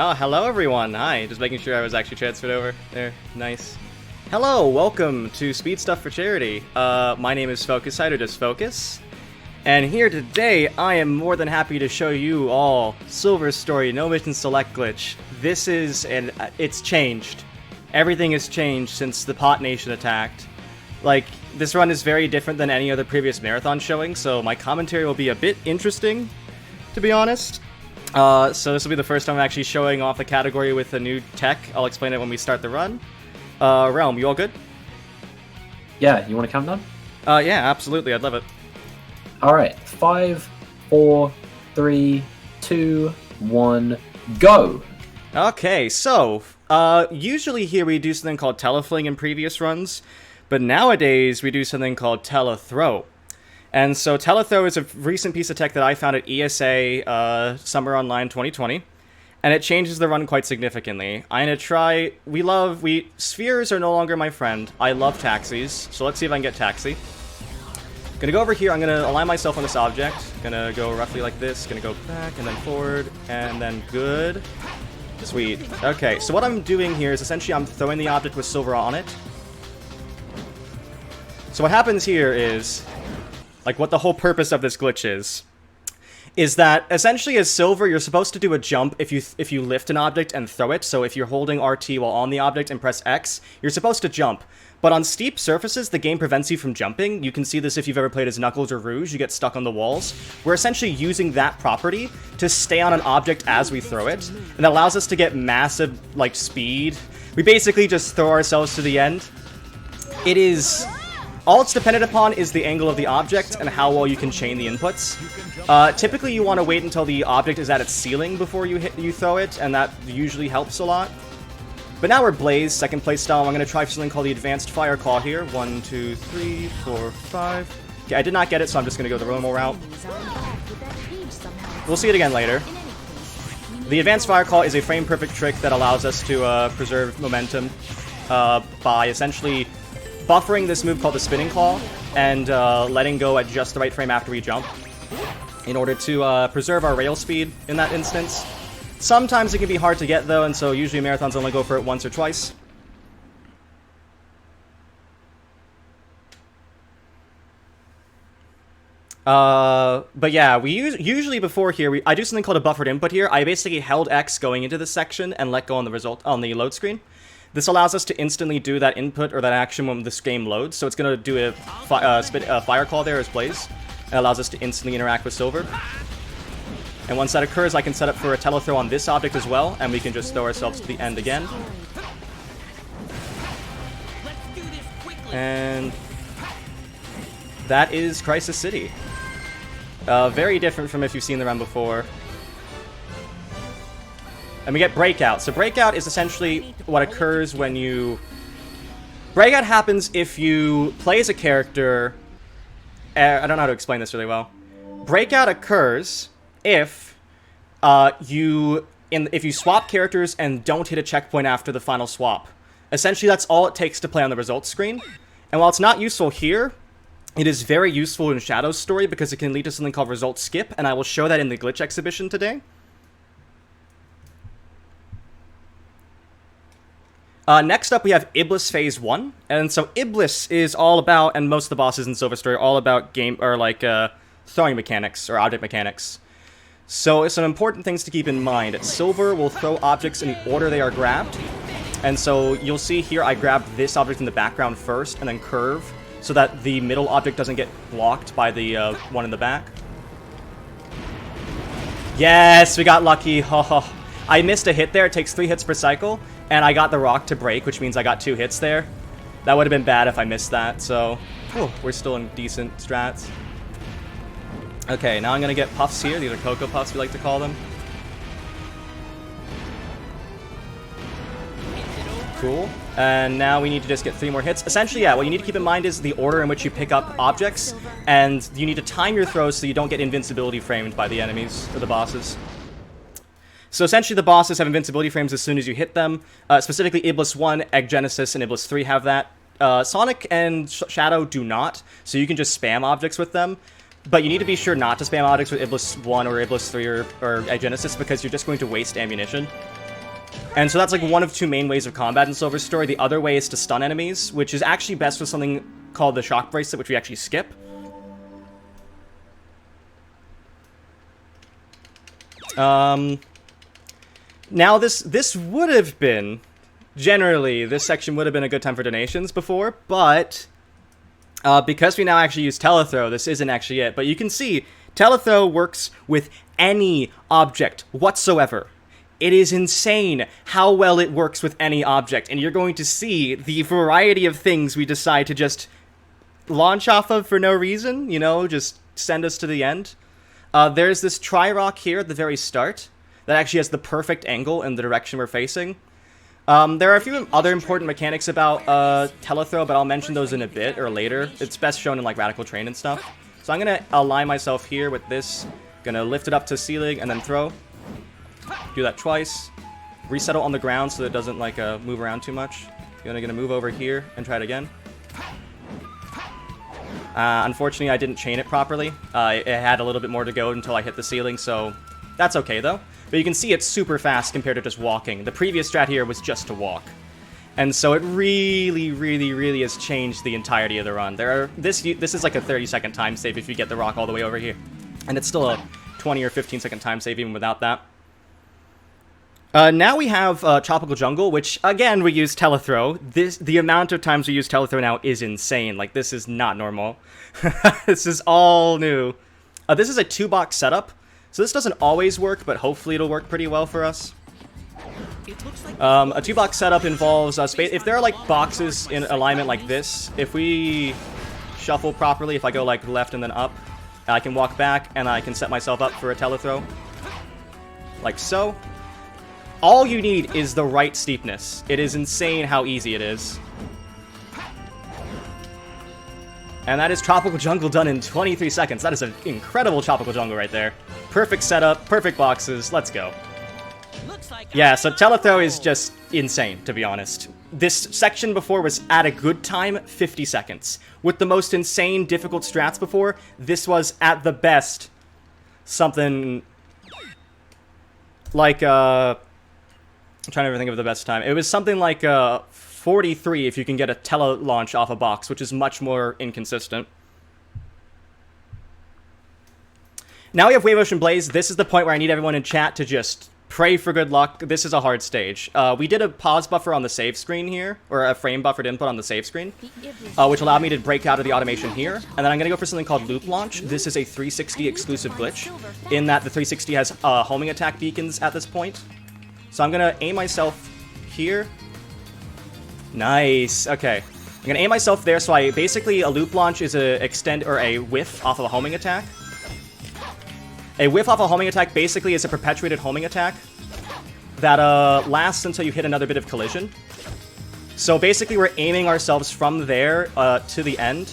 Oh, hello everyone. Hi, just making sure I was actually transferred over. There, nice. Hello, welcome to Speed Stuff for Charity. My name is FocusSight, or just Focus. And here today, I am more than happy to show you all Silver's story, no mission select glitch. This is, it's changed. Everything has changed since the Pot Nation attacked. Like, this run is very different than any other previous marathon showing, so my commentary will be a bit interesting, to be honest. So this will be the first time I'm actually showing off the category with a new tech. I'll explain it when we start the run. Realm, you all good? Yeah, you want to count down? Yeah, absolutely, I'd love it. Alright, 5, 4, 3, 2, 1, go! Okay, so, usually here we do something called telefling in previous runs, but nowadays we do something called telethrow. And so telethrow is a recent piece of tech that I found at ESA Summer Online 2020, and it changes the run quite significantly. I'm gonna try. Spheres are no longer my friend. I love taxis, so let's see if I can get taxi. Gonna go over here. I'm gonna align myself on this object. Gonna go roughly like this. Gonna go back and then forward and then good. Sweet. Okay, so what I'm doing here is essentially I'm throwing the object with silver on it. So what happens here is, like, what the whole purpose of this glitch is that essentially as silver, you're supposed to do a jump if you lift an object and throw it. So if you're holding RT while on the object and press X, you're supposed to jump. But on steep surfaces, the game prevents you from jumping. You can see this if you've ever played as Knuckles or Rouge. You get stuck on the walls. We're essentially using that property to stay on an object as we throw it, and that allows us to get massive, like, speed. We basically just throw ourselves to the end. All it's dependent upon is the angle of the object and how well you can chain the inputs. Typically, you want to wait until the object is at its ceiling before you throw it, and that usually helps a lot. But now we're Blaze, second place style. I'm going to try something called the Advanced Fire Claw here. 1, 2, 3, 4, 5. Okay, I did not get it, so I'm just going to go the normal route. We'll see it again later. The Advanced Fire Claw is a frame-perfect trick that allows us to preserve momentum by essentially buffering this move called the Spinning Claw and letting go at just the right frame after we jump in order to preserve our rail speed in that instance. Sometimes it can be hard to get, though, and so usually marathons only go for it once or twice. But yeah, we usually before here, I do something called a buffered input here. I basically held X going into this section and let go on the load screen. This allows us to instantly do that input or that action when this game loads. So it's going to do a fire claw there as Blaze. It allows us to instantly interact with Silver. And once that occurs, I can set up for a telethrow on this object as well, and we can just throw ourselves to the end again. And that is Crisis City. Very different from if you've seen the run before. And we get Breakout. So Breakout is essentially what occurs when you... Breakout happens if you play as a character... I don't know how to explain this really well. Breakout occurs if if you swap characters and don't hit a checkpoint after the final swap. Essentially, that's all it takes to play on the results screen. And while it's not useful here, it is very useful in Shadow's story because it can lead to something called result skip, and I will show that in the glitch exhibition today. Next up, we have Iblis Phase 1. And so Iblis is all about, and most of the bosses in Silver Story are all about throwing mechanics, or object mechanics. So some important things to keep in mind. Silver will throw objects in the order they are grabbed. And so you'll see here I grabbed this object in the background first, and then curve, so that the middle object doesn't get blocked by the one in the back. Yes, we got lucky. I missed a hit there. It takes 3 hits per cycle. And I got the rock to break, which means I got 2 hits there. That would have been bad if I missed that, so... we're still in decent strats. Okay, now I'm gonna get puffs here. These are Cocoa Puffs, we like to call them. Cool. And now we need to just get 3 more hits. Essentially, yeah, what you need to keep in mind is the order in which you pick up objects, and you need to time your throws so you don't get invincibility framed by the enemies, or the bosses. So essentially the bosses have invincibility frames as soon as you hit them. Specifically Iblis 1, Egg Genesis, and Iblis 3 have that. Sonic and Shadow do not, so you can just spam objects with them. But you need to be sure not to spam objects with Iblis 1 or Iblis 3 or Egg Genesis because you're just going to waste ammunition. And so that's like one of two main ways of combat in Silver Story. The other way is to stun enemies, which is actually best with something called the Shock Bracelet, which we actually skip. Now this would have been, generally, this section would have been a good time for donations before, but because we now actually use Telethrow, this isn't actually it. But you can see, Telethrow works with any object whatsoever. It is insane how well it works with any object, and you're going to see the variety of things we decide to just launch off of for no reason, you know, just send us to the end. There's this Tri-Rock here at the very start that actually has the perfect angle in the direction we're facing. There are a few other important mechanics about Telethrow, but I'll mention those in a bit or later. It's best shown in like Radical Train and stuff. So I'm going to align myself here with this, going to lift it up to ceiling and then throw. Do that twice. Resettle on the ground so that it doesn't like move around too much. Gonna move over here and try it again. Unfortunately, I didn't chain it properly. It had a little bit more to go until I hit the ceiling, so that's okay though. But you can see it's super fast compared to just walking. The previous strat here was just to walk. And so it really, really, really has changed the entirety of the run. This is like a 30-second time save if you get the rock all the way over here. And it's still a 20 or 15-second time save even without that. Now we have Tropical Jungle, which, again, we use Telethrow. The amount of times we use Telethrow now is insane. Like, this is not normal. This is all new. This is a 2-box setup, so this doesn't always work, but hopefully it'll work pretty well for us. A 2-box setup involves space. If there are, like, boxes in alignment like this, if we shuffle properly, if I go, like, left and then up, I can walk back, and I can set myself up for a Telethrow. Like so. All you need is the right steepness. It is insane how easy it is. And that is Tropical Jungle done in 23 seconds. That is an incredible Tropical Jungle right there. Perfect setup, perfect boxes, let's go. Yeah, so Telethrow is just insane, to be honest. This section before was, at a good time, 50 seconds. With the most insane, difficult strats before, this was, at the best, something like, I'm trying to think of the best time. It was something like 43 if you can get a tele-launch off a box, which is much more inconsistent. Now we have Wave Ocean Blaze. This is the point where I need everyone in chat to just pray for good luck. This is a hard stage. We did a pause buffer on the save screen here, or a frame buffered input on the save screen, which allowed me to break out of the automation here. And then I'm going to go for something called Loop Launch. This is a 360 exclusive glitch, in that the 360 has homing attack beacons at this point. So I'm going to aim myself here. Nice. Okay. I'm going to aim myself there, so a loop launch is a extend or a whiff off of a homing attack. A whiff off a homing attack basically is a perpetuated homing attack that lasts until you hit another bit of collision. So basically we're aiming ourselves from there to the end.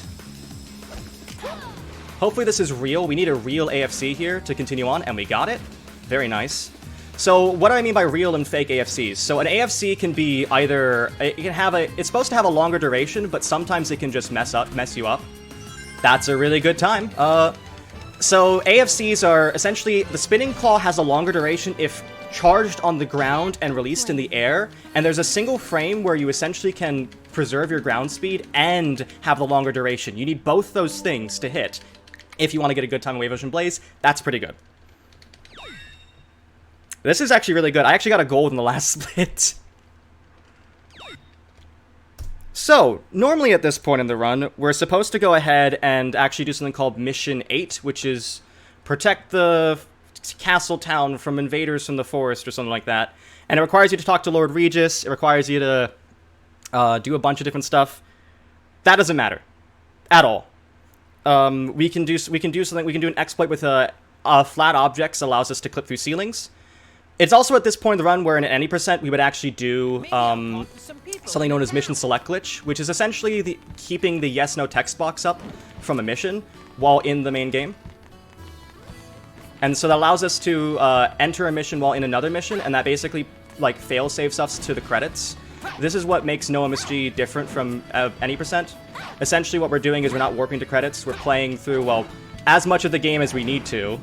Hopefully this is real. We need a real AFC here to continue on, and we got it. Very nice. So what do I mean by real and fake AFCs? So an AFC can be either, it's supposed to have a longer duration, but sometimes it can just mess you up. That's a really good time. So AFCs are essentially, the spinning claw has a longer duration if charged on the ground and released in the air, and there's a single frame where you essentially can preserve your ground speed and have the longer duration. You need both those things to hit if you want to get a good time in Wave Ocean Blaze. That's pretty good. This is actually really good. I actually got a gold in the last split. So, normally at this point in the run, we're supposed to go ahead and actually do something called Mission 8, which is protect the castle town from invaders from the forest or something like that. And it requires you to talk to Lord Regis. It requires you to do a bunch of different stuff. That doesn't matter at all. We can do an exploit with flat objects that allows us to clip through ceilings. It's also at this point in the run where in any percent we would actually do something known as Mission Select Glitch, which is essentially keeping the yes-no text box up from a mission while in the main game. And so that allows us to enter a mission while in another mission, and that basically like fail-saves us to the credits. This is what makes no MSG different from any percent. Essentially what we're doing is we're not warping to credits, we're playing through, well, as much of the game as we need to,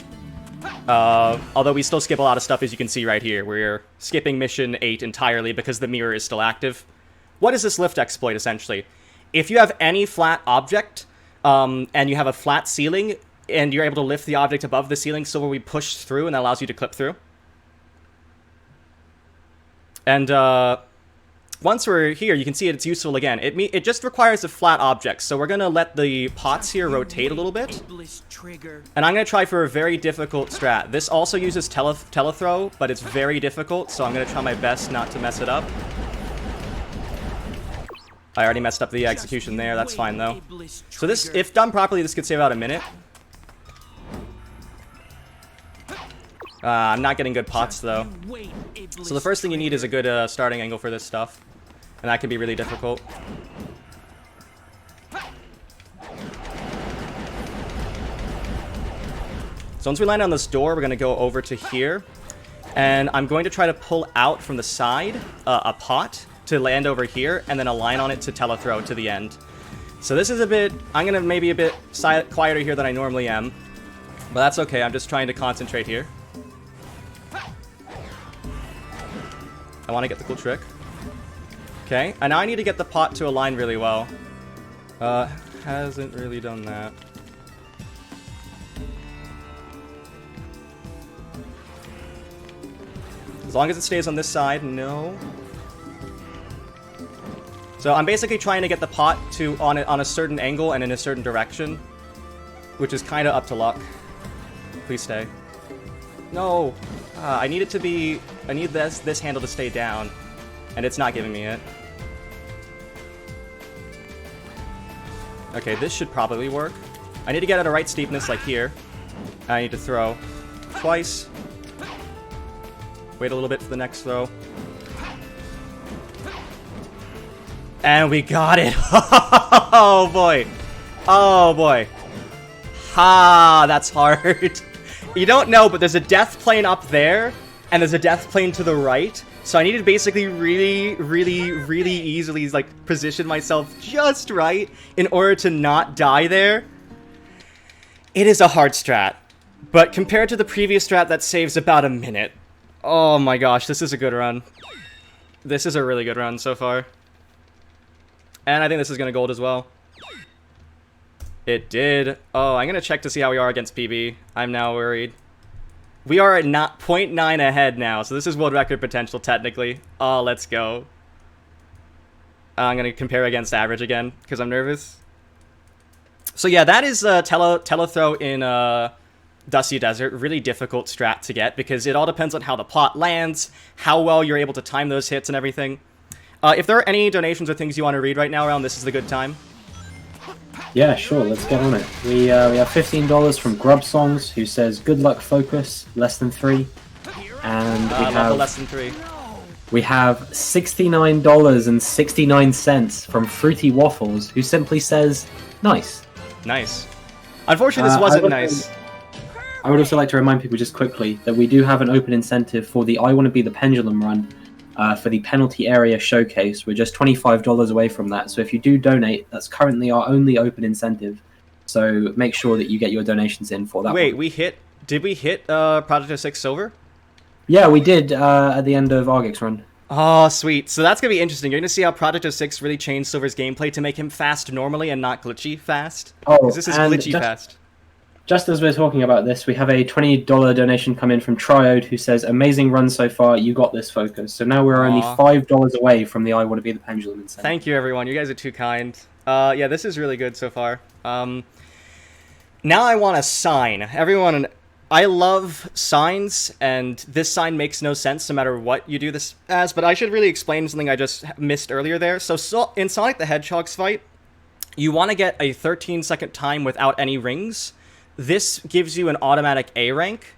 Although we still skip a lot of stuff, as you can see right here. We're skipping mission 8 entirely because the mirror is still active. What is this lift exploit, essentially? If you have any flat object, and you have a flat ceiling, and you're able to lift the object above the ceiling, so where we push through, and that allows you to clip through. And, once we're here, you can see it's useful again. It just requires a flat object, so we're gonna let the pots here rotate a little bit. And I'm gonna try for a very difficult strat. This also uses telethrow, but it's very difficult, so I'm gonna try my best not to mess it up. I already messed up the execution there, that's fine though. So this, if done properly, this could save about a minute. I'm not getting good pots though. So the first thing you need is a good starting angle for this stuff. And that can be really difficult. So once we land on this door, we're going to go over to here. And I'm going to try to pull out from the side a pot to land over here, and then align on it to telethrow to the end. So this is a bit... I'm going to maybe a bit quieter here than I normally am. But that's okay, I'm just trying to concentrate here. I want to get the cool trick. Okay, and now I need to get the pot to align really well. Hasn't really done that. As long as it stays on this side, no. So I'm basically trying to get the pot to on a certain angle and in a certain direction, which is kind of up to luck. Please stay. No, I need it to be. I need this handle to stay down, and it's not giving me it. Okay, this should probably work. I need to get at a right steepness, like here. I need to throw twice. Wait a little bit for the next throw. And we got it! Oh boy! Oh boy! Ha! That's hard. You don't know, but there's a death plane up there, and there's a death plane to the right. So I need to basically really easily, like, position myself just right in order to not die there. It is a hard strat. But compared to the previous strat that saves about a minute, oh my gosh, this is a good run. This is a really good run so far. And I think this is going to gold as well. It did. Oh, I'm going to check to see how we are against PB. I'm now worried. We are at 0.9 ahead now, so this is world record potential technically. Oh, let's go. I'm going to compare against average again, because I'm nervous. So yeah, that is telethrow in Dusty Desert. Really difficult strat to get, because it all depends on how the pot lands, how well you're able to time those hits and everything. If there are any donations or things you want to read right now, Around, this is the good time. Yeah, sure, let's get on it. We have $15 from Grub Songs, who says, good luck, Focus, less than 3. And we have less than 3. We have $69.69 from Fruity Waffles, who simply says, nice. Nice. Unfortunately, this wasn't nice. I would also like to remind people just quickly that we do have an open incentive for the I Want to Be the Pendulum run. For the penalty area showcase. We're just $25 away from that, so if you do donate, that's currently our only open incentive, so make sure that you get your donations in for that. Wait, did we hit Project 06 silver? Yeah, we did at the end of Argix run. Oh, sweet. So that's gonna be interesting. You're gonna see how Project 06 really changed Silver's gameplay to make him fast normally and not glitchy fast. Oh, because this is glitchy fast. Just as we're talking about this, we have a $20 donation come in from Triode, who says, amazing run so far, you got this, Focus. So now we're only $5 away from the I Want to Be the Pendulum incentive. Thank you, everyone. You guys are too kind. Yeah, this is really good so far. Now I want a sign. Everyone, I love signs, and this sign makes no sense no matter what you do this as, but I should really explain something I just missed earlier there. So in Sonic the Hedgehog's fight, you want to get a 13-second time without any rings. This gives you an automatic A rank.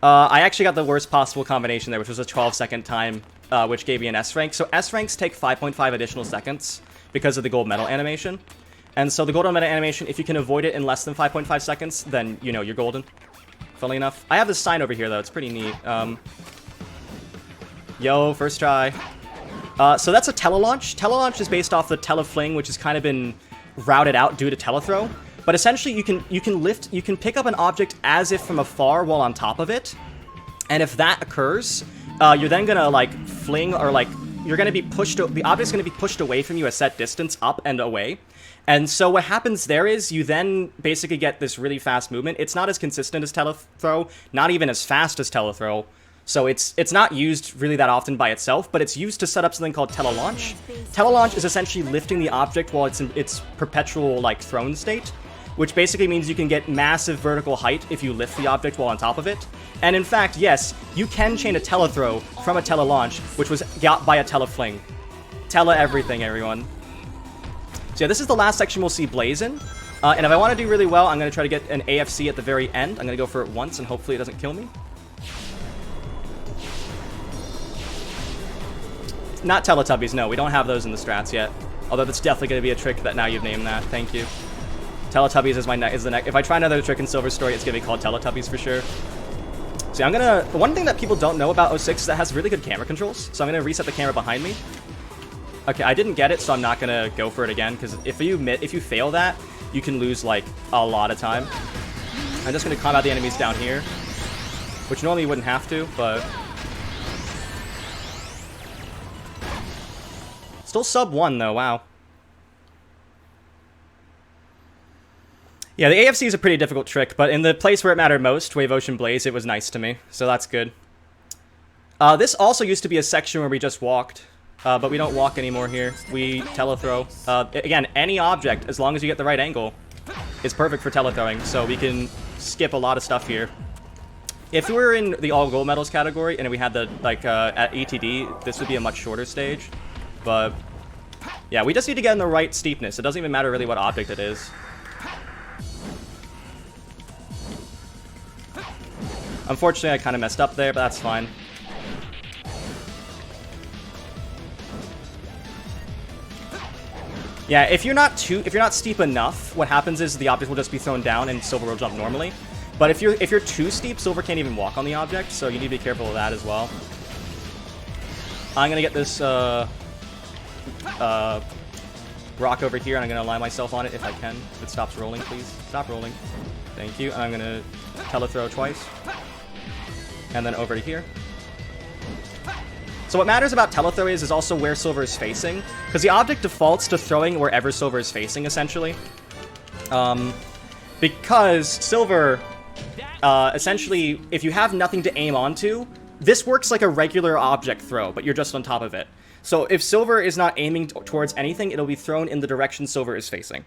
I actually got the worst possible combination there, which was a 12-second time, which gave me an S rank. So S ranks take 5.5 additional seconds because of the gold medal animation. And so the gold medal animation, if you can avoid it in less than 5.5 seconds, then, you know, you're golden. Funnily enough. I have this sign over here, though. It's pretty neat. Yo, first try. So that's a telelaunch. Telelaunch is based off the telefling, which has kind of been routed out due to telethrow. But essentially, you can pick up an object as if from afar while on top of it, and if that occurs, you're then gonna like fling or like you're gonna be pushed. The object's gonna be pushed away from you a set distance up and away. And so what happens there is you then basically get this really fast movement. It's not as consistent as telethrow, not even as fast as telethrow. So it's not used really that often by itself, but it's used to set up something called telelaunch. Telelaunch is essentially lifting the object while it's in its perpetual like thrown state, which basically means you can get massive vertical height if you lift the object while on top of it. And in fact, yes, you can chain a telethrow from a telelaunch, which was got by a telefling. Tele everything, everyone. So yeah, this is the last section we'll see Blaze in. And if I want to do really well, I'm going to try to get an AFC at the very end. I'm going to go for it once, and hopefully it doesn't kill me. Not Teletubbies, no. We don't have those in the strats yet. Although that's definitely going to be a trick that now you've named that. Thank you. Teletubbies is the next. If I try another trick in Silver Story, it's going to be called Teletubbies for sure. So I'm going to... One thing that people don't know about 06 is that it has really good camera controls. So I'm going to reset the camera behind me. Okay, I didn't get it, so I'm not gonna go for it again, because if you fail that, you can lose, like, a lot of time. I'm just gonna combat the enemies down here, which normally you wouldn't have to, but... Still sub 1, though, wow. Yeah, the AFC is a pretty difficult trick, but in the place where it mattered most, Wave Ocean Blaze, it was nice to me, so that's good. This also used to be a section where we just walked. But we don't walk anymore here. We telethrow. Again, any object, as long as you get the right angle, is perfect for telethrowing, so we can skip a lot of stuff here. If we were in the all gold medals category, and we had the, like, at ETD, this would be a much shorter stage. But, yeah, we just need to get in the right steepness. It doesn't even matter really what object it is. Unfortunately, I kind of messed up there, but that's fine. Yeah, if you're not steep enough, what happens is the object will just be thrown down and Silver will jump normally. But if you're too steep, Silver can't even walk on the object, so you need to be careful of that as well. I'm gonna get this rock over here, and I'm gonna align myself on it if I can. If it stops rolling, please stop rolling. Thank you. And I'm gonna telethrow twice, and then over to here. So what matters about telethrow is also where Silver is facing, because the object defaults to throwing wherever Silver is facing, essentially. Because Silver, essentially, if you have nothing to aim onto, this works like a regular object throw, but you're just on top of it. So if Silver is not aiming towards anything, it'll be thrown in the direction Silver is facing.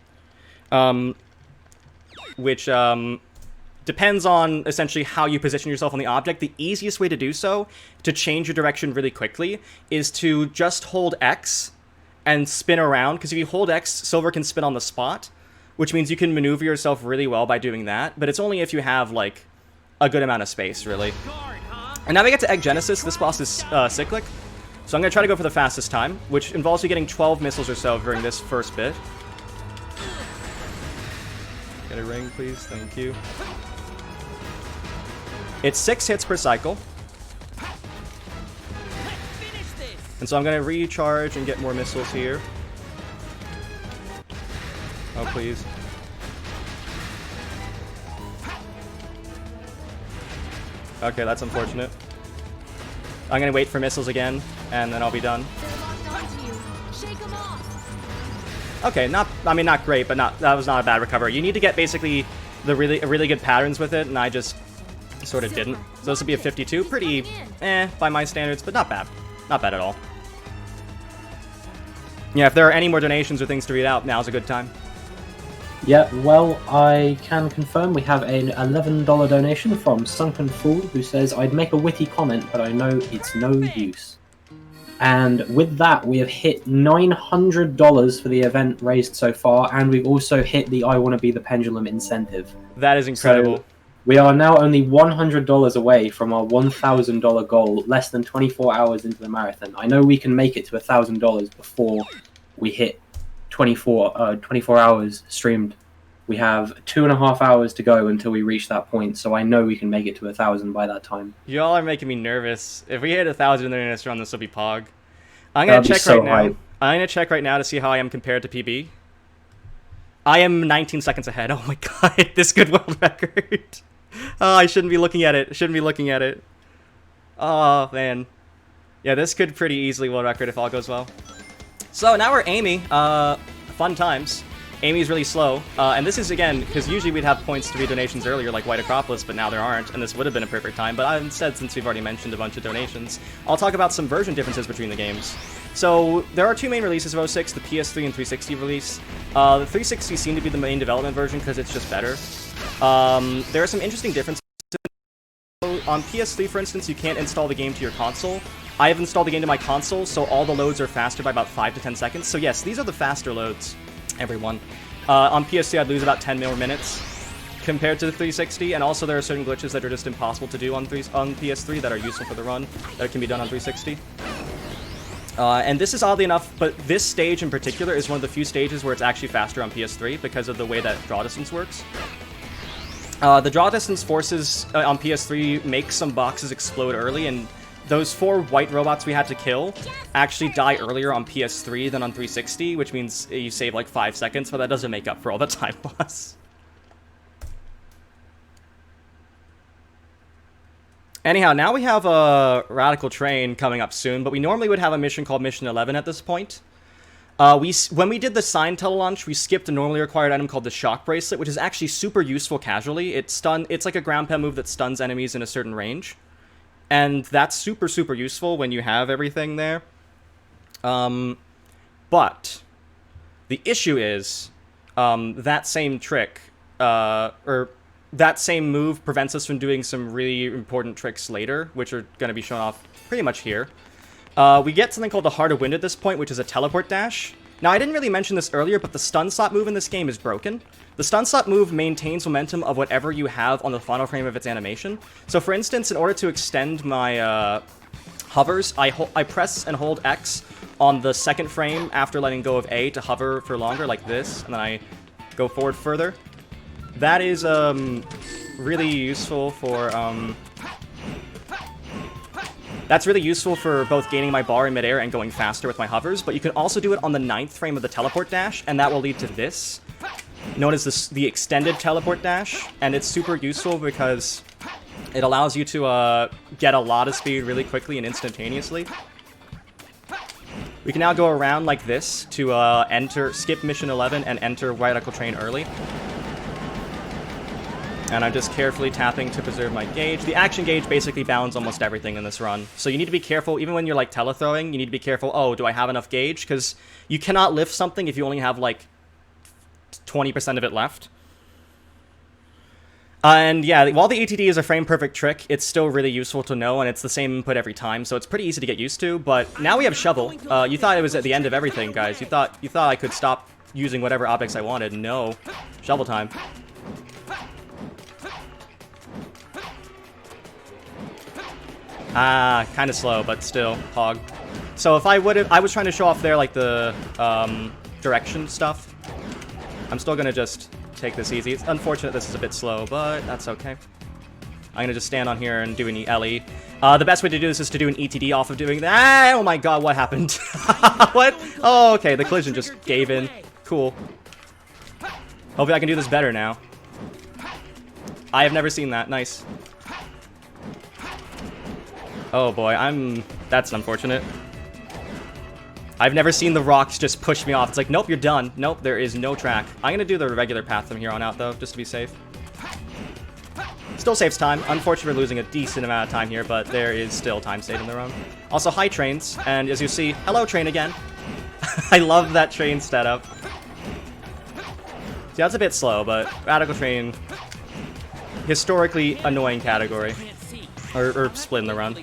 Which, depends on essentially how you position yourself on the object. The easiest way to do so, to change your direction really quickly, is to just hold X and spin around, because if you hold X, Silver can spin on the spot, which means you can maneuver yourself really well by doing that, but it's only if you have, like, a good amount of space, really. And now we get to Egg Genesis. This boss is cyclic, so I'm going to try to go for the fastest time, which involves you getting 12 missiles or so during this first bit. Get a ring, please. Thank you. It's 6 hits per cycle. And so I'm going to recharge and get more missiles here. Oh, please. Okay, that's unfortunate. I'm going to wait for missiles again, and then I'll be done. Okay, not great, but that was not a bad recovery. You need to get basically the really good patterns with it, and I just sort of didn't. So this would be a 52. Pretty, by my standards, but not bad. Not bad at all. Yeah, if there are any more donations or things to read out, now's a good time. Yeah, well, I can confirm we have an $11 donation from Sunken Fool, who says, I'd make a witty comment, but I know it's no use. And with that, we have hit $900 for the event raised so far, and we've also hit the I Want to Be the Pendulum incentive. That is incredible. So we are now only $100 away from our $1,000 goal, less than 24 hours into the marathon. I know we can make it to $1,000 before we hit 24 hours streamed. We have 2.5 hours to go until we reach that point, so I know we can make it to 1,000 by that time. Y'all are making me nervous. If we hit 1,000 in the next run, this will be Pog. I'm gonna check right now. I'm gonna check right now to see how I am compared to PB. I am 19 seconds ahead. Oh my god, this good world record. Oh, I shouldn't be looking at it. Shouldn't be looking at it. Oh, man. Yeah, this could pretty easily world record if all goes well. So now we're Amy. Fun times. Amy's really slow. And this is, again, because usually we'd have points to read donations earlier, like White Acropolis, but now there aren't, and this would have been a perfect time. But instead, since we've already mentioned a bunch of donations, I'll talk about some version differences between the games. So there are two main releases of 06, the PS3 and 360 release. The 360 seemed to be the main development version because it's just better. There are some interesting differences. On PS3, for instance, you can't install the game to your console. I have installed the game to my console, so all the loads are faster by about 5 to 10 seconds. So yes, these are the faster loads, everyone. On PS3, I'd lose about 10 more minutes compared to the 360, and also there are certain glitches that are just impossible to do on PS3 that are useful for the run, that can be done on 360. And this is oddly enough, but this stage in particular is one of the few stages where it's actually faster on PS3 because of the way that draw distance works. The draw distance forces on PS3 make some boxes explode early, and those 4 white robots we had to kill actually die earlier on PS3 than on 360, which means you save like 5 seconds, but that doesn't make up for all the time loss. Anyhow, now we have a Radical Train coming up soon, but we normally would have a mission called Mission 11 at this point. When we did the sign telelaunch, we skipped a normally required item called the Shock Bracelet, which is actually super useful casually. It's like a ground pound move that stuns enemies in a certain range. And that's super, super useful when you have everything there. But the issue is that same trick, or that same move prevents us from doing some really important tricks later, which are going to be shown off pretty much here. We get something called the Heart of Wind at this point, which is a teleport dash. Now, I didn't really mention this earlier, but the stun slot move in this game is broken. The stun slot move maintains momentum of whatever you have on the final frame of its animation. So, for instance, in order to extend my hovers, I press and hold X on the second frame after letting go of A to hover for longer, like this, and then I go forward further. That is really useful for... That's really useful for both gaining my bar in midair and going faster with my hovers, but you can also do it on the 9th frame of the teleport dash, and that will lead to this, known as the extended teleport dash, and it's super useful because it allows you to get a lot of speed really quickly and instantaneously. We can now go around like this to skip Mission 11 and enter Radical Train early. And I'm just carefully tapping to preserve my gauge. The action gauge basically bounds almost everything in this run. So you need to be careful, even when you're like telethrowing, you need to be careful, oh, do I have enough gauge? Because you cannot lift something if you only have like 20% of it left. And yeah, while the ETD is a frame-perfect trick, it's still really useful to know, and it's the same input every time, so it's pretty easy to get used to. But now we have Shovel. You thought it was at the end of everything, guys. You thought I could stop using whatever objects I wanted. No. Shovel time. Ah, kind of slow, but still, hog. So if I was trying to show off there, like, the, direction stuff. I'm still gonna just take this easy. It's unfortunate this is a bit slow, but that's okay. I'm gonna just stand on here and do an LE. The best way to do this is to do an ETD off of doing that. Oh my god, what happened? What? Oh, okay, the collision just gave in. Cool. Hopefully I can do this better now. I have never seen that. Nice. Oh boy, that's unfortunate. I've never seen the rocks just push me off. It's like, nope, you're done. Nope, there is no track. I'm gonna do the regular path from here on out, though, just to be safe. Still saves time. Unfortunately, we're losing a decent amount of time here, but there is still time saved in the run. Also, hi, trains. And as you see, hello, train again. I love that train setup. See, that's a bit slow, but Radical Train, historically annoying category. Or split in the run.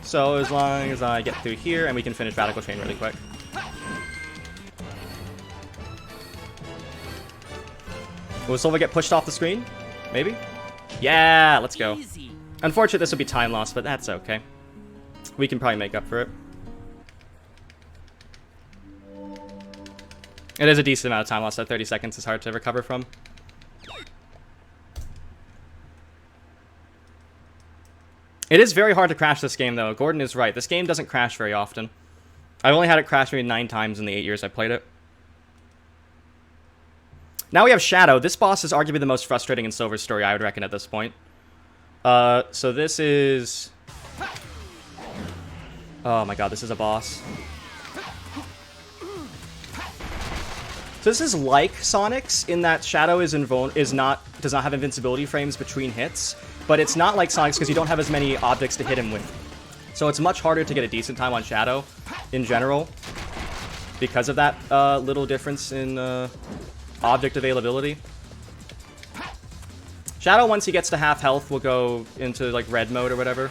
So as long as I get through here, and we can finish Radical Train really quick. Will Silva get pushed off the screen? Maybe? Yeah, let's go. Unfortunately, this would be time loss, but that's okay. We can probably make up for it. It is a decent amount of time loss, so 30 seconds is hard to recover from. It is very hard to crash this game, though. Gordon is right. This game doesn't crash very often. I've only had it crash maybe 9 times in the 8 years I played it. Now we have Shadow. This boss is arguably the most frustrating in Silver's story, I would reckon, at this point. So this is... Oh my god, this is a boss. So this is like Sonic's in that Shadow does not have invincibility frames between hits, but it's not like Sonic's because you don't have as many objects to hit him with. So it's much harder to get a decent time on Shadow in general because of that little difference in object availability. Shadow, once he gets to half health, will go into like red mode or whatever.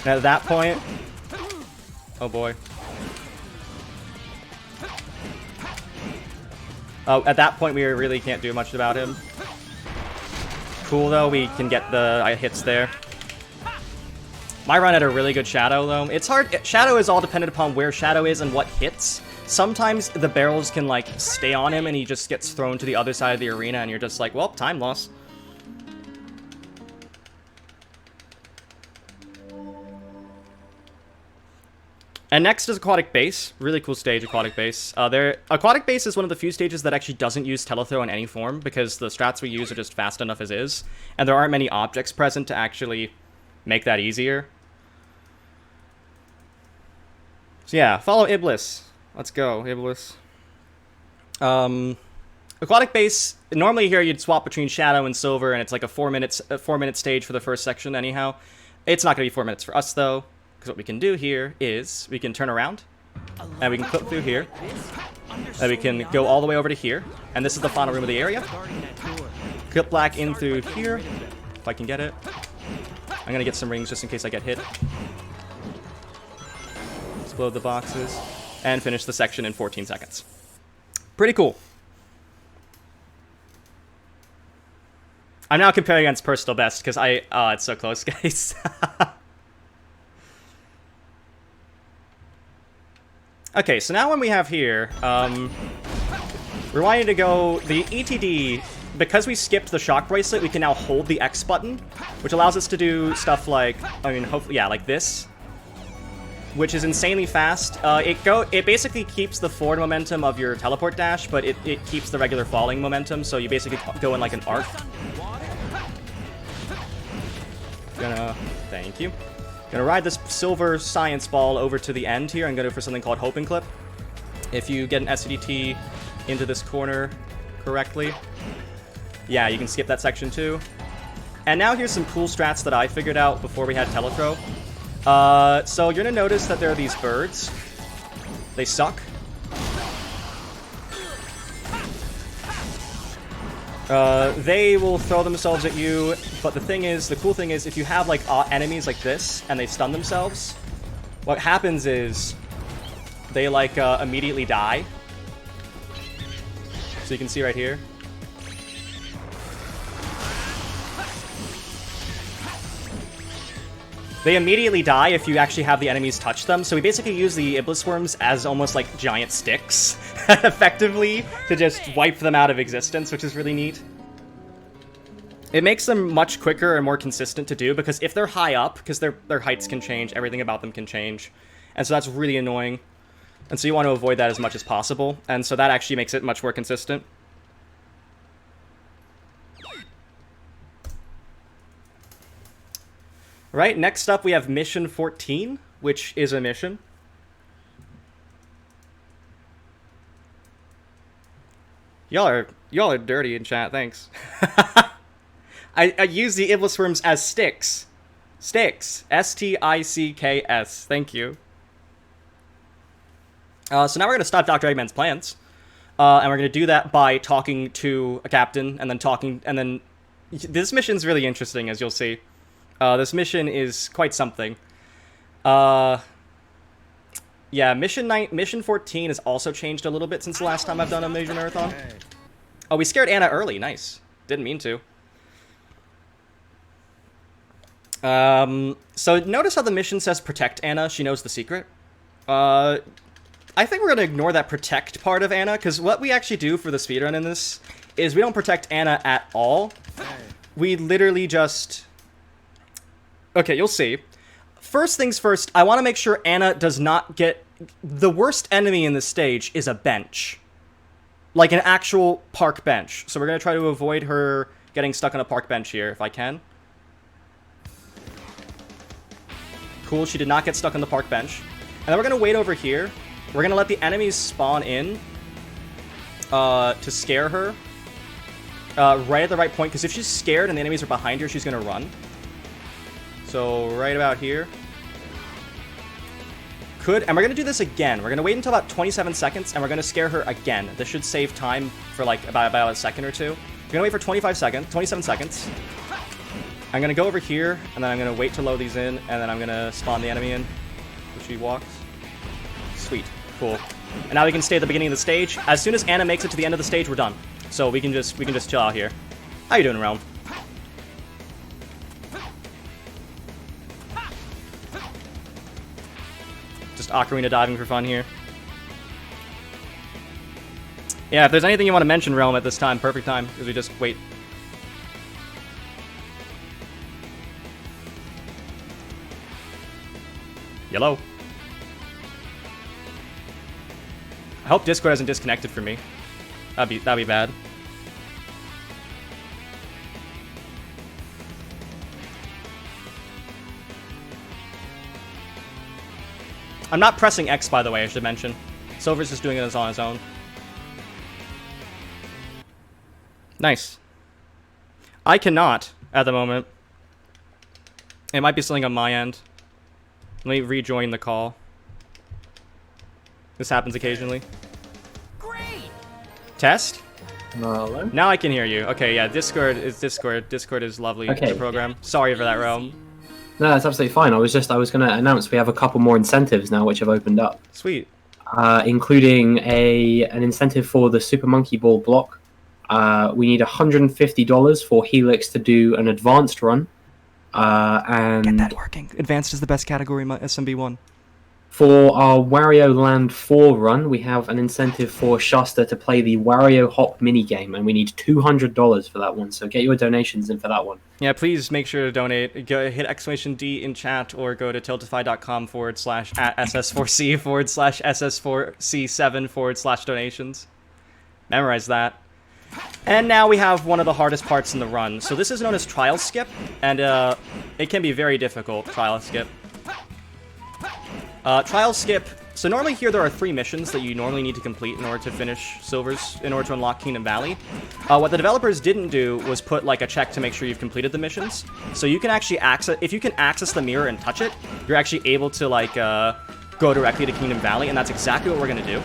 And at that point, oh boy. Oh, at that point we really can't do much about him. Cool though, we can get the hits there. My run had a really good Shadow though. It's hard. Shadow is all dependent upon where Shadow is and what hits. Sometimes the barrels can like stay on him and he just gets thrown to the other side of the arena and you're just like, well, time loss. And next is Aquatic Base. Really cool stage, Aquatic Base. Aquatic Base is one of the few stages that actually doesn't use telethrow in any form because the strats we use are just fast enough as is. And there aren't many objects present to actually make that easier. So yeah, follow Iblis. Let's go, Iblis. Aquatic Base, normally here you'd swap between Shadow and Silver, and it's like a 4-minute stage for the first section anyhow. It's not going to be 4 minutes for us, though, because what we can do here is we can turn around, and we can clip through here, and we can go all the way over to here, and this is the final room of the area. Clip black in through here, if I can get it. I'm going to get some rings just in case I get hit. Explode the boxes. And finish the section in 14 seconds. Pretty cool. I'm now comparing against personal best because it's so close, guys. Okay, so now when we have here, we're wanting to go the ETD. Because we skipped the shock bracelet, we can now hold the X button, which allows us to do stuff like, I mean, hopefully, yeah, like this. Which is insanely fast. It basically keeps the forward momentum of your teleport dash, but it keeps the regular falling momentum, so you basically go in like an arc. Thank you. Gonna ride this silver science ball over to the end here and go for something called Hope and Clip. If you get an SCDT into this corner correctly, yeah, you can skip that section too. And now here's some cool strats that I figured out before we had telethrow. So you're gonna notice that there are these birds. They suck. They will throw themselves at you, but the cool thing is, if you have like enemies like this and they stun themselves, what happens is they like immediately die. So you can see right here. They immediately die if you actually have the enemies touch them, so we basically use the Iblis Worms as almost like giant sticks, effectively, to just wipe them out of existence, which is really neat. It makes them much quicker and more consistent to do, because if they're high up, because their heights can change, everything about them can change, and so that's really annoying. And so you want to avoid that as much as possible, and so that actually makes it much more consistent. Right, next up we have Mission 14, which is a mission. Y'all are dirty in chat, thanks. I use the Iblis Worms as sticks. Sticks. S-T-I-C-K-S. Thank you. So now we're going to stop Dr. Eggman's plans. And we're going to do that by talking to a captain, and then this mission's really interesting, as you'll see. This mission is quite something. Yeah, Mission 14 has also changed a little bit since the last time I've done a major marathon. Oh, we scared Anna early. Nice. Didn't mean to. So notice how the mission says protect Anna. She knows the secret. I think we're going to ignore that protect part of Anna, because what we actually do for the speedrun in this is we don't protect Anna at all. We literally just... Okay, you'll see. first things first, I want to make sure Anna does not get... The worst enemy in this stage is a bench. Like an actual park bench. So we're going to try to avoid her getting stuck on a park bench here, if I can. Cool, she did not get stuck on the park bench. And then we're going to wait over here. We're going to let the enemies spawn in to scare her. Right at the right point, because if she's scared and the enemies are behind her, she's going to run. So right about here. And we're going to do this again. We're going to wait until about 27 seconds, and we're going to scare her again. This should save time for like about a second or two. We're going to wait for 27 seconds. I'm going to go over here, and then I'm going to wait to load these in, and then I'm going to spawn the enemy in. So she walks. Sweet. Cool. And now we can stay at the beginning of the stage. As soon as Anna makes it to the end of the stage, we're done. So we can just chill out here. How you doing, Realm? Just ocarina diving for fun here. Yeah, if there's anything you want to mention, Realm, at this time, perfect time, because we just wait. Yellow. I hope Discord hasn't disconnected for me. That'd be bad. I'm not pressing X, by the way, I should mention. Silver's just doing it on his own. Nice. I cannot, at the moment. It might be something on my end. Let me rejoin the call. This happens occasionally. Great. Test? Hello? Now I can hear you. Okay, yeah, Discord is Discord. Discord is lovely to program. Sorry for that, Realm. No, that's absolutely fine. I was going to announce we have a couple more incentives now which have opened up. Sweet. Including an incentive for the Super Monkey Ball block. We need $150 for Helix to do an advanced run. And get that working. Advanced is the best category, SMB1. For our Wario Land 4 run, we have an incentive for Shasta to play the Wario Hop minigame, and we need $200 for that one, so get your donations in for that one. Yeah, please make sure to donate. Go hit !D in chat, or go to tiltify.com/ss4C/ss4C7/donations. Memorize that. And now we have one of the hardest parts in the run. So this is known as Trial Skip, and it can be very difficult, Trial Skip. Trial Skip. So normally here there are 3 missions that you normally need to complete in order to finish Silvers, in order to unlock Kingdom Valley. What the developers didn't do was put like a check to make sure you've completed the missions. So you can actually access, if you can access the mirror and touch it, you're actually able to like go directly to Kingdom Valley, and that's exactly what we're gonna do.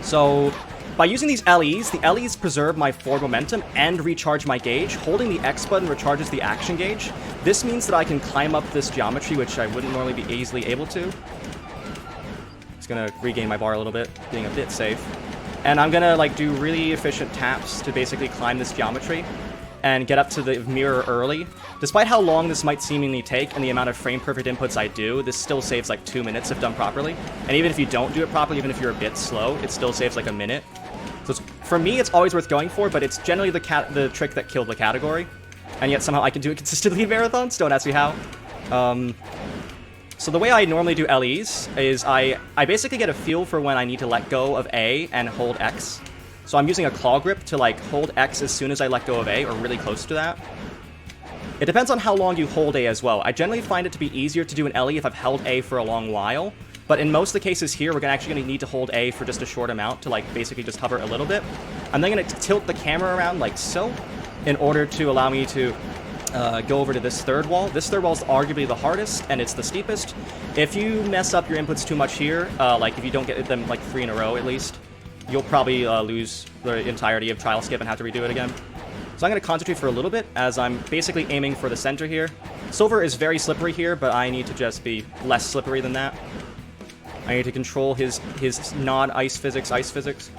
So by using these LEs, the LEs preserve my forward momentum and recharge my gauge. Holding the X button recharges the action gauge. This means that I can climb up this geometry, which I wouldn't normally be easily able to. Just gonna regain my bar a little bit, being a bit safe. And I'm gonna like do really efficient taps to basically climb this geometry and get up to the mirror early. Despite how long this might seemingly take and the amount of frame perfect inputs I do, this still saves like 2 minutes if done properly. And even if you don't do it properly, even if you're a bit slow, it still saves like a minute. So for me, it's always worth going for, but it's generally the trick that killed the category. And yet somehow I can do it consistently in marathons. Don't ask me how. So the way I normally do LEs is I basically get a feel for when I need to let go of A and hold X. So I'm using a claw grip to like hold X as soon as I let go of A, or really close to that. It depends on how long you hold A as well. I generally find it to be easier to do an LE if I've held A for a long while. But in most of the cases here, we're actually going to need to hold A for just a short amount to like basically just hover a little bit. I'm then going to tilt the camera around like so in order to allow me to go over to this third wall. This third wall is arguably the hardest, and it's the steepest. If you mess up your inputs too much here, like if you don't get them like 3 in a row at least, you'll probably lose the entirety of Trial Skip and have to redo it again. So I'm going to concentrate for a little bit as I'm basically aiming for the center here. Silver is very slippery here, but I need to just be less slippery than that. I need to control his non-ice physics, ice physics.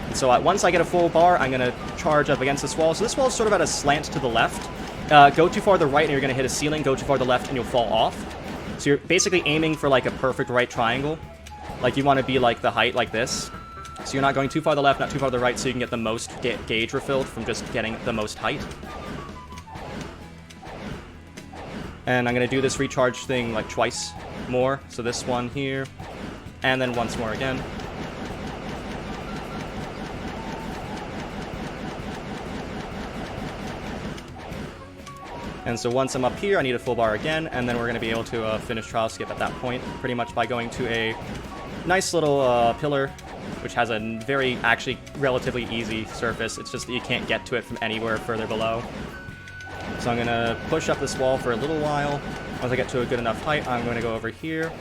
And so once I get a full bar, I'm going to charge up against this wall. So this wall is sort of at a slant to the left. Go too far to the right and you're going to hit a ceiling. Go too far to the left and you'll fall off. So you're basically aiming for like a perfect right triangle. Like you want to be like the height like this. So you're not going too far to the left, not too far to the right, so you can get the most gauge refilled from just getting the most height. And I'm going to do this recharge thing like twice more. So this one here, and then once more again. And so once I'm up here, I need a full bar again, and then we're going to be able to finish Trial Skip at that point, pretty much by going to a nice little pillar, which has a very, actually, relatively easy surface. It's just that you can't get to it from anywhere further below. So I'm going to push up this wall for a little while. Once I get to a good enough height, I'm going to go over here.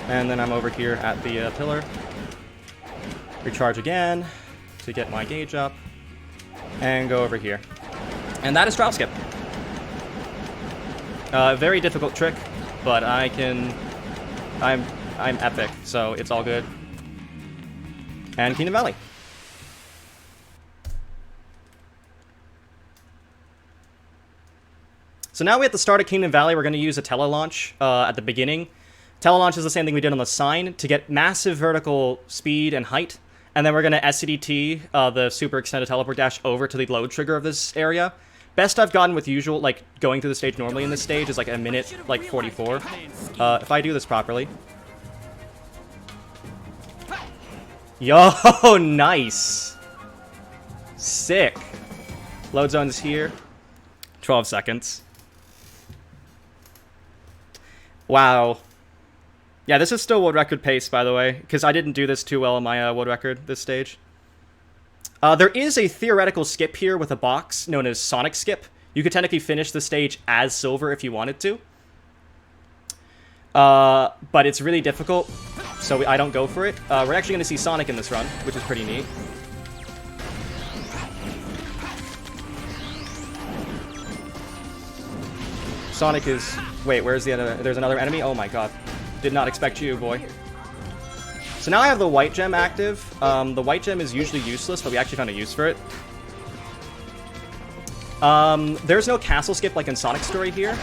And then I'm over here at the pillar. Recharge again to get my gauge up. And go over here. And that is Trial Skip. Very difficult trick, but I'm epic, so it's all good. And Kingdom Valley. So now we at the start of Kingdom Valley, we're going to use a telelaunch at the beginning. Telelaunch is the same thing we did on the sign to get massive vertical speed and height. And then we're going to SCDT, the super extended teleport dash, over to the load trigger of this area. Best I've gotten with usual, like, going through the stage normally in this stage is like a minute, like, 44. If I do this properly. Yo, nice! Sick. Load zone is here. 12 seconds. Wow. Yeah, this is still world record pace, by the way, because I didn't do this too well on my world record this stage. There is a theoretical skip here with a box known as Sonic Skip. You could technically finish the stage as Silver if you wanted to. But it's really difficult, so I don't go for it. We're actually going to see Sonic in this run, which is pretty neat. Sonic is... Wait, where's the other... There's another enemy? Oh my god. Did not expect you, boy. So now I have the white gem active. The white gem is usually useless, but we actually found a use for it. There's no castle skip like in Sonic Story here.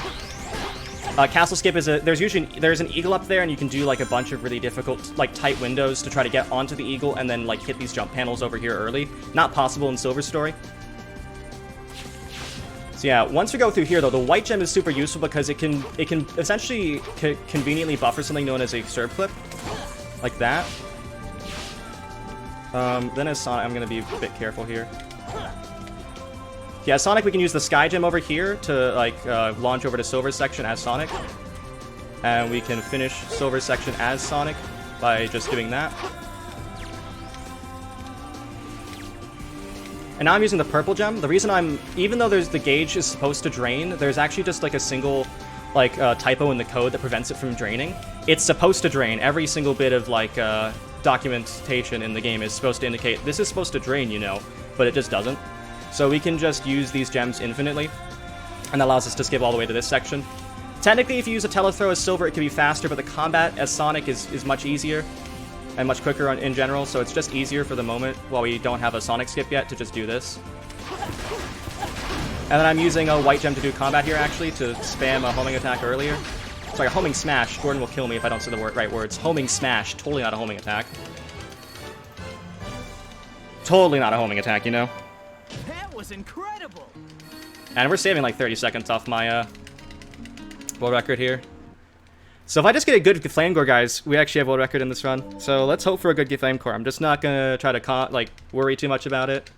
Castle skip is there's an eagle up there, and you can do like a bunch of really difficult, like tight windows to try to get onto the eagle and then like hit these jump panels over here early. Not possible in Silver Story. So yeah, once we go through here though, the white gem is super useful because it can essentially conveniently buffer something known as a serve clip, like that. Then as Sonic, I'm gonna be a bit careful here. Yeah, Sonic, we can use the Sky Gem over here to like launch over to Silver section as Sonic, and we can finish Silver section as Sonic by just doing that. And now I'm using the purple gem. The reason even though the gauge is supposed to drain, there's actually just like a single like typo in the code that prevents it from draining. It's supposed to drain. Every single bit of like documentation in the game is supposed to indicate this is supposed to drain, you know, but it just doesn't. So we can just use these gems infinitely, and that allows us to skip all the way to this section. Technically, if you use a telethrow as Silver, it can be faster, but the combat as Sonic is much easier and much quicker in general, so it's just easier for the moment while we don't have a Sonic skip yet to just do this. And then I'm using a white gem to do combat here, actually, to spam a homing attack earlier. Sorry, a homing smash. Gordon will kill me if I don't say the right words. Homing smash, totally not a homing attack. Totally not a homing attack, you know? That was incredible! And we're saving like 30 seconds off my world record here. So if I just get a good flame core, guys, we actually have world record in this run. So let's hope for a good flame core. I'm just not gonna try to worry too much about it.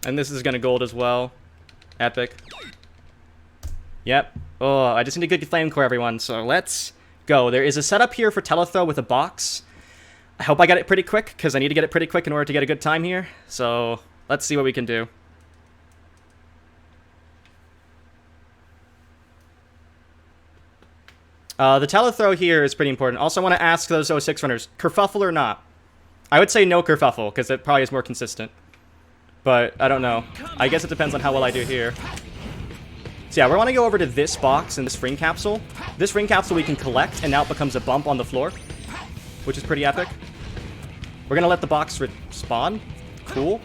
And this is gonna gold as well. Epic. Yep. Oh, I just need a good flame core, everyone. So let's go. There is a setup here for telethrow with a box. I hope I get it pretty quick, because I need to get it pretty quick in order to get a good time here. So let's see what we can do. The telethrow here is pretty important. Also, I want to ask those 06 runners, kerfuffle or not? I would say no kerfuffle, because it probably is more consistent. But, I don't know. I guess it depends on how well I do here. So yeah, we want to go over to this box in this ring capsule. This ring capsule we can collect, and now it becomes a bump on the floor, which is pretty epic. We're going to let the box respawn. Cool.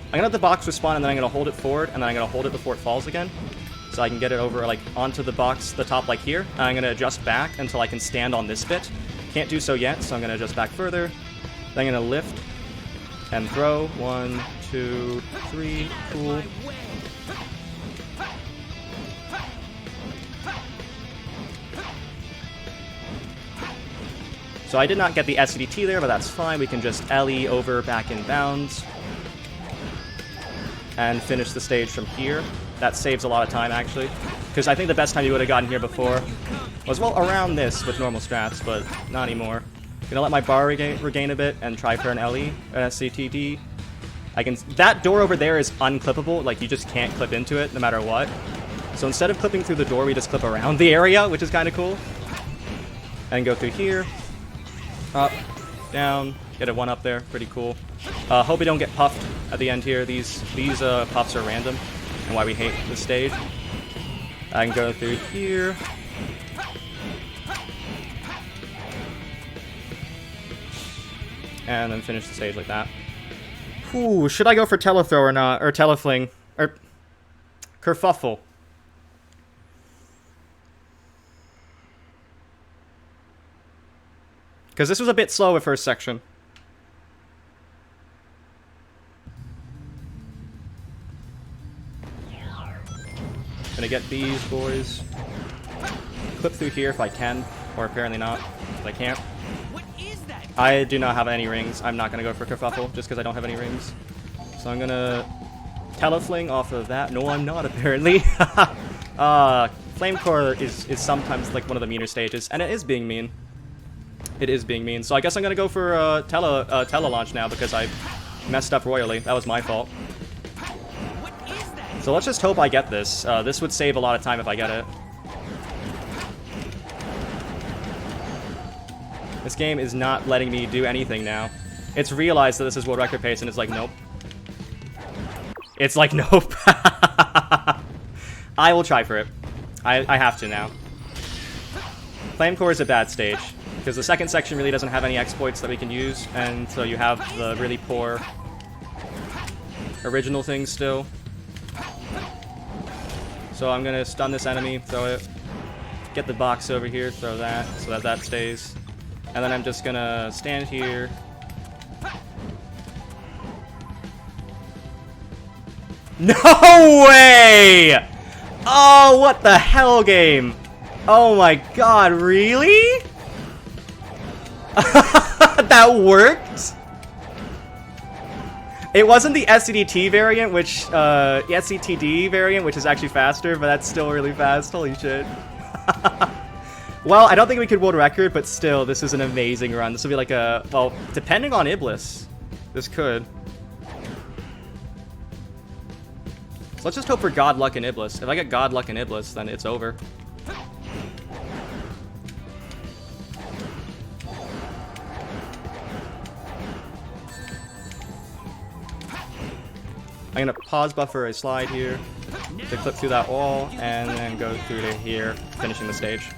I'm going to let the box respawn, and then I'm going to hold it forward, and then I'm going to hold it before it falls again. So I can get it over, like, onto the box, the top, like, here. And I'm going to adjust back until I can stand on this bit. Can't do so yet, so I'm going to adjust back further. Then I'm going to lift and throw. 1, 2, 3. Cool. So I did not get the SCDT there, but that's fine. We can just LE over back in bounds and finish the stage from here. That saves a lot of time, actually, because I think the best time you would have gotten here before was, well, around this with normal strats, but not anymore. Gonna let my bar regain a bit and try for an LE, an SCTD. That door over there is unclippable, like you just can't clip into it no matter what. So instead of clipping through the door, we just clip around the area, which is kind of cool. And go through here. Up, down, get a 1 up there, pretty cool. Hope we don't get puffed at the end here. These puffs are random, and why we hate this stage. I can go through here. And then finish the stage like that. Ooh, should I go for telethrow or not? Or telefling? Or kerfuffle? Because this was a bit slow at first section. Gonna get these boys. Clip through here if I can, or apparently not. If I can't. What is that? I do not have any rings. I'm not gonna go for kerfuffle just because I don't have any rings. So I'm gonna telefling off of that. No, I'm not apparently. Flamecore is sometimes like one of the meaner stages, and it is being mean. It is being mean. So I guess I'm gonna go for tele launch now because I messed up royally. That was my fault. What is that? So let's just hope I get this. This would save a lot of time if I get it. This game is not letting me do anything now. It's realized that this is world record pace and it's like, nope. It's like, nope. I will try for it. I have to now. Flamecore is a bad stage, because the second section really doesn't have any exploits that we can use, and so you have the really poor original things still. So I'm gonna stun this enemy, throw it, get the box over here, throw that, so that stays. And then I'm just gonna stand here. No way! Oh, what the hell, game? Oh my god, really? That worked? It wasn't the SCDT variant, which, SCTD variant, which is actually faster, but that's still really fast. Holy shit. Well, I don't think we could world record, but still, this is an amazing run. This will be like a, well, depending on Iblis, this could. So let's just hope for God Luck in Iblis. If I get God Luck in Iblis, then it's over. I'm gonna pause buffer a slide here to clip through that wall, and then go through to here, finishing the stage.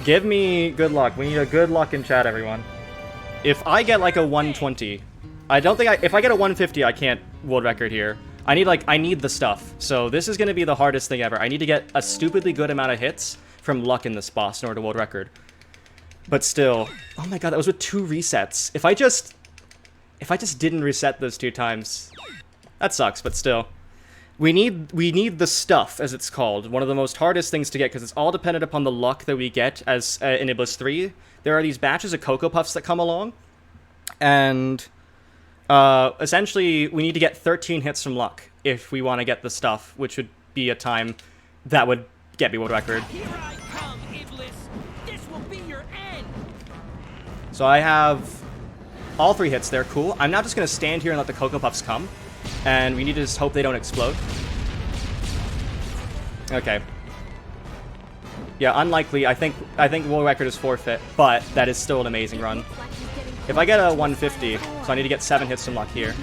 Give me good luck. We need a good luck in chat, everyone. If I get like a 120, I don't think if I get a 150, I can't world record here. I need the stuff. So this is gonna be the hardest thing ever. I need to get a stupidly good amount of hits from luck in this boss in order to world record. But still, oh my god, that was with 2 resets. If I just didn't reset those 2 times, that sucks, but still. We need the stuff, as it's called. One of the most hardest things to get, because it's all dependent upon the luck that we get as in Iblis 3. There are these batches of Cocoa Puffs that come along, and essentially we need to get 13 hits from luck if we want to get the stuff, which would be a time that would get me world record. Here I come, Iblis. This will be your end. So I have all 3 hits there, cool. I'm now just going to stand here and let the Cocoa Puffs come. And we need to just hope they don't explode. Okay. Yeah, unlikely. I think world record is forfeit, but that is still an amazing run. If I get a 150, so I need to get 7 hits from luck here.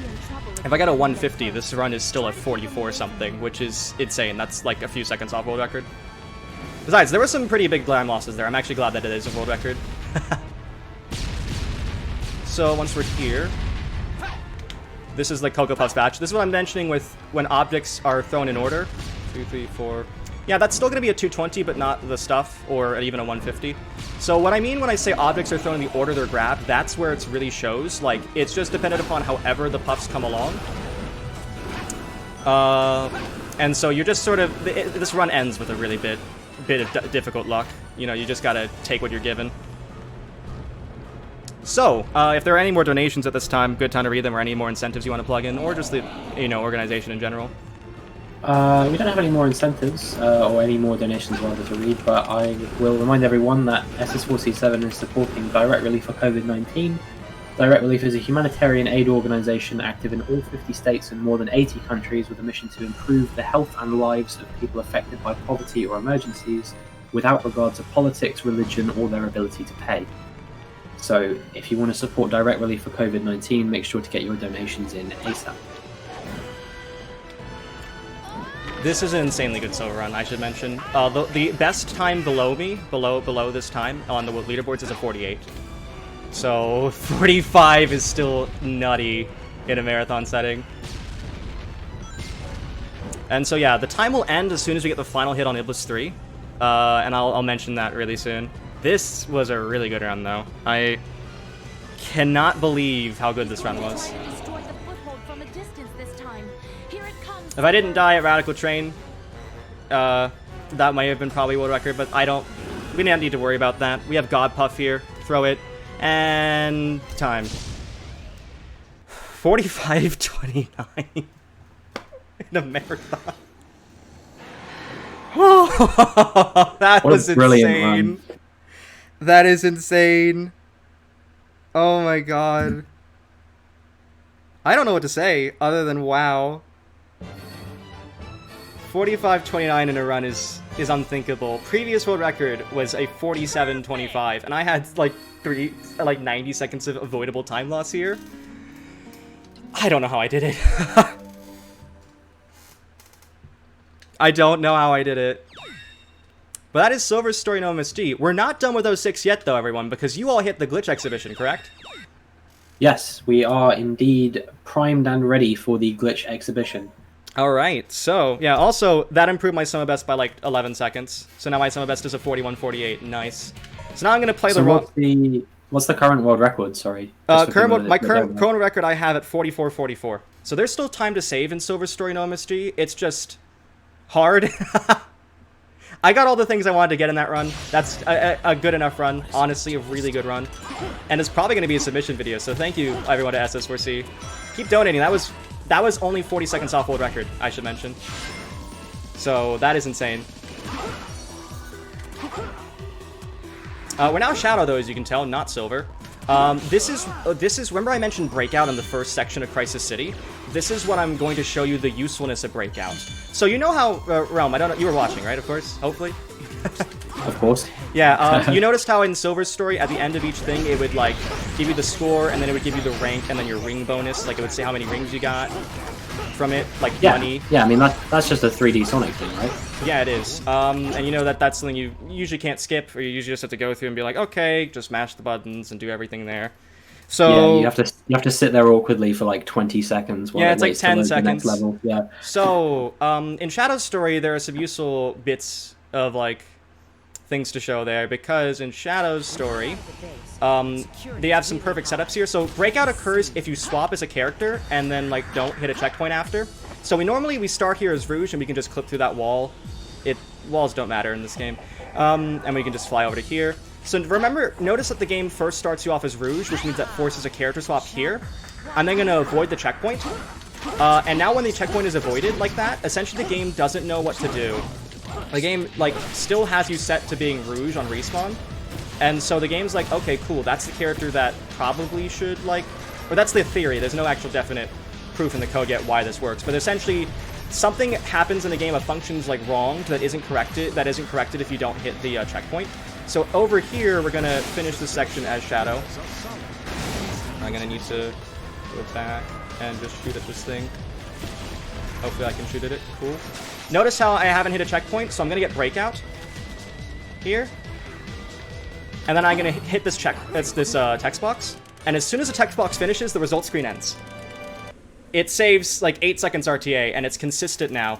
If I get a 150, this run is still a 44 something, which is insane. That's like a few seconds off world record. Besides, there were some pretty big time losses there. I'm actually glad that it is a world record. So once we're here, this is the Cocoa Puffs batch. This is what I'm mentioning with when objects are thrown in order. 2, 3, 4. Yeah, that's still going to be a 220, but not the stuff, or even a 150. So what I mean when I say objects are thrown in the order they're grabbed, that's where it really shows. Like, it's just dependent upon however the puffs come along. And so you're just sort of... This run ends with a really bit of difficult luck. You know, you just gotta take what you're given. So, if there are any more donations at this time, good time to read them, or any more incentives you want to plug in, or just the, you know, organization in general. We don't have any more incentives, or any more donations rather to read, but I will remind everyone that SS4C7 is supporting Direct Relief for COVID-19. Direct Relief is a humanitarian aid organization active in all 50 states and more than 80 countries with a mission to improve the health and lives of people affected by poverty or emergencies without regard to politics, religion, or their ability to pay. So, if you want to support Direct Relief for COVID-19, make sure to get your donations in ASAP. This is an insanely good silver run, I should mention. The best time below me, below this time, on the leaderboards is a 48. So, 45 is still nutty in a marathon setting. And so yeah, the time will end as soon as we get the final hit on Iblis 3. And I'll mention that really soon. This was a really good run, though. I cannot believe how good this run was. If I didn't die at Radical Train, that might have been probably world record, but we don't need to worry about that. We have God Puff here. Throw it. And time. 45:29 in a marathon. Oh, that was insane. Run. That is insane. Oh my god. I don't know what to say other than wow. 45:29 in a run is unthinkable. Previous world record was a 47:25, and I had like 90 seconds of avoidable time loss here. I don't know how I did it. I don't know how I did it. But that is Silver's story, no MSG. We're not done with 06 yet, though, everyone, because you all hit the glitch exhibition, correct? Yes, we are indeed primed and ready for the glitch exhibition. Alright, so, yeah, also, that improved my summer best by, like, 11 seconds. So now my summer best is a 41:48. Nice. So now I'm going to play what's the current world record, sorry? My current record I have at 44:44. So there's still time to save in Silver Story, no MSG. It's just hard. I got all the things I wanted to get in that run. That's a good enough run. Honestly, a really good run. And it's probably going to be a submission video, so thank you, everyone, to SS4C. Keep donating. That was only 40 seconds off world record, I should mention. So, that is insane. We're now Shadow, though, as you can tell, not Silver. This is, remember I mentioned Breakout in the first section of Crisis City? This is what I'm going to show you the usefulness of Breakout. So you know how, Realm, I don't know, you were watching, right, of course? Hopefully? Of course. Yeah, you noticed how in Silver's story, at the end of each thing, it would, like, give you the score, and then it would give you the rank, and then your ring bonus, like, it would say how many rings you got from it, like, money. Yeah, I mean, that's just a 3D Sonic thing, right? Yeah, it is. And you know that's something you usually can't skip, or you usually just have to go through and be like, okay, just mash the buttons and do everything there. So yeah, you have to sit there awkwardly for like 20 seconds. While it's like 10 seconds. Level. Yeah. So in Shadow's story, there are some useful bits of like things to show there, because in Shadow's story, they have some perfect setups here. So Breakout occurs if you swap as a character and then like don't hit a checkpoint after. So we start here as Rouge and we can just clip through that wall. Walls don't matter in this game. And we can just fly over to here. So remember, notice that the game first starts you off as Rouge, which means that forces a character swap here. I'm then going to avoid the checkpoint. And now when the checkpoint is avoided like that, essentially the game doesn't know what to do. The game, like, still has you set to being Rouge on respawn. And so the game's like, okay, cool, that's the character that probably should, like... Or that's the theory, there's no actual definite proof in the code yet why this works. But essentially, something happens in the game, a function's, like, wronged that isn't corrected if you don't hit the checkpoint. So over here, we're gonna finish this section as Shadow. I'm gonna need to go back and just shoot at this thing. Hopefully I can shoot at it. Cool. Notice how I haven't hit a checkpoint, so I'm gonna get Breakout here. And then I'm gonna hit this text box. And as soon as the text box finishes, the result screen ends. It saves like 8 seconds RTA, and it's consistent now.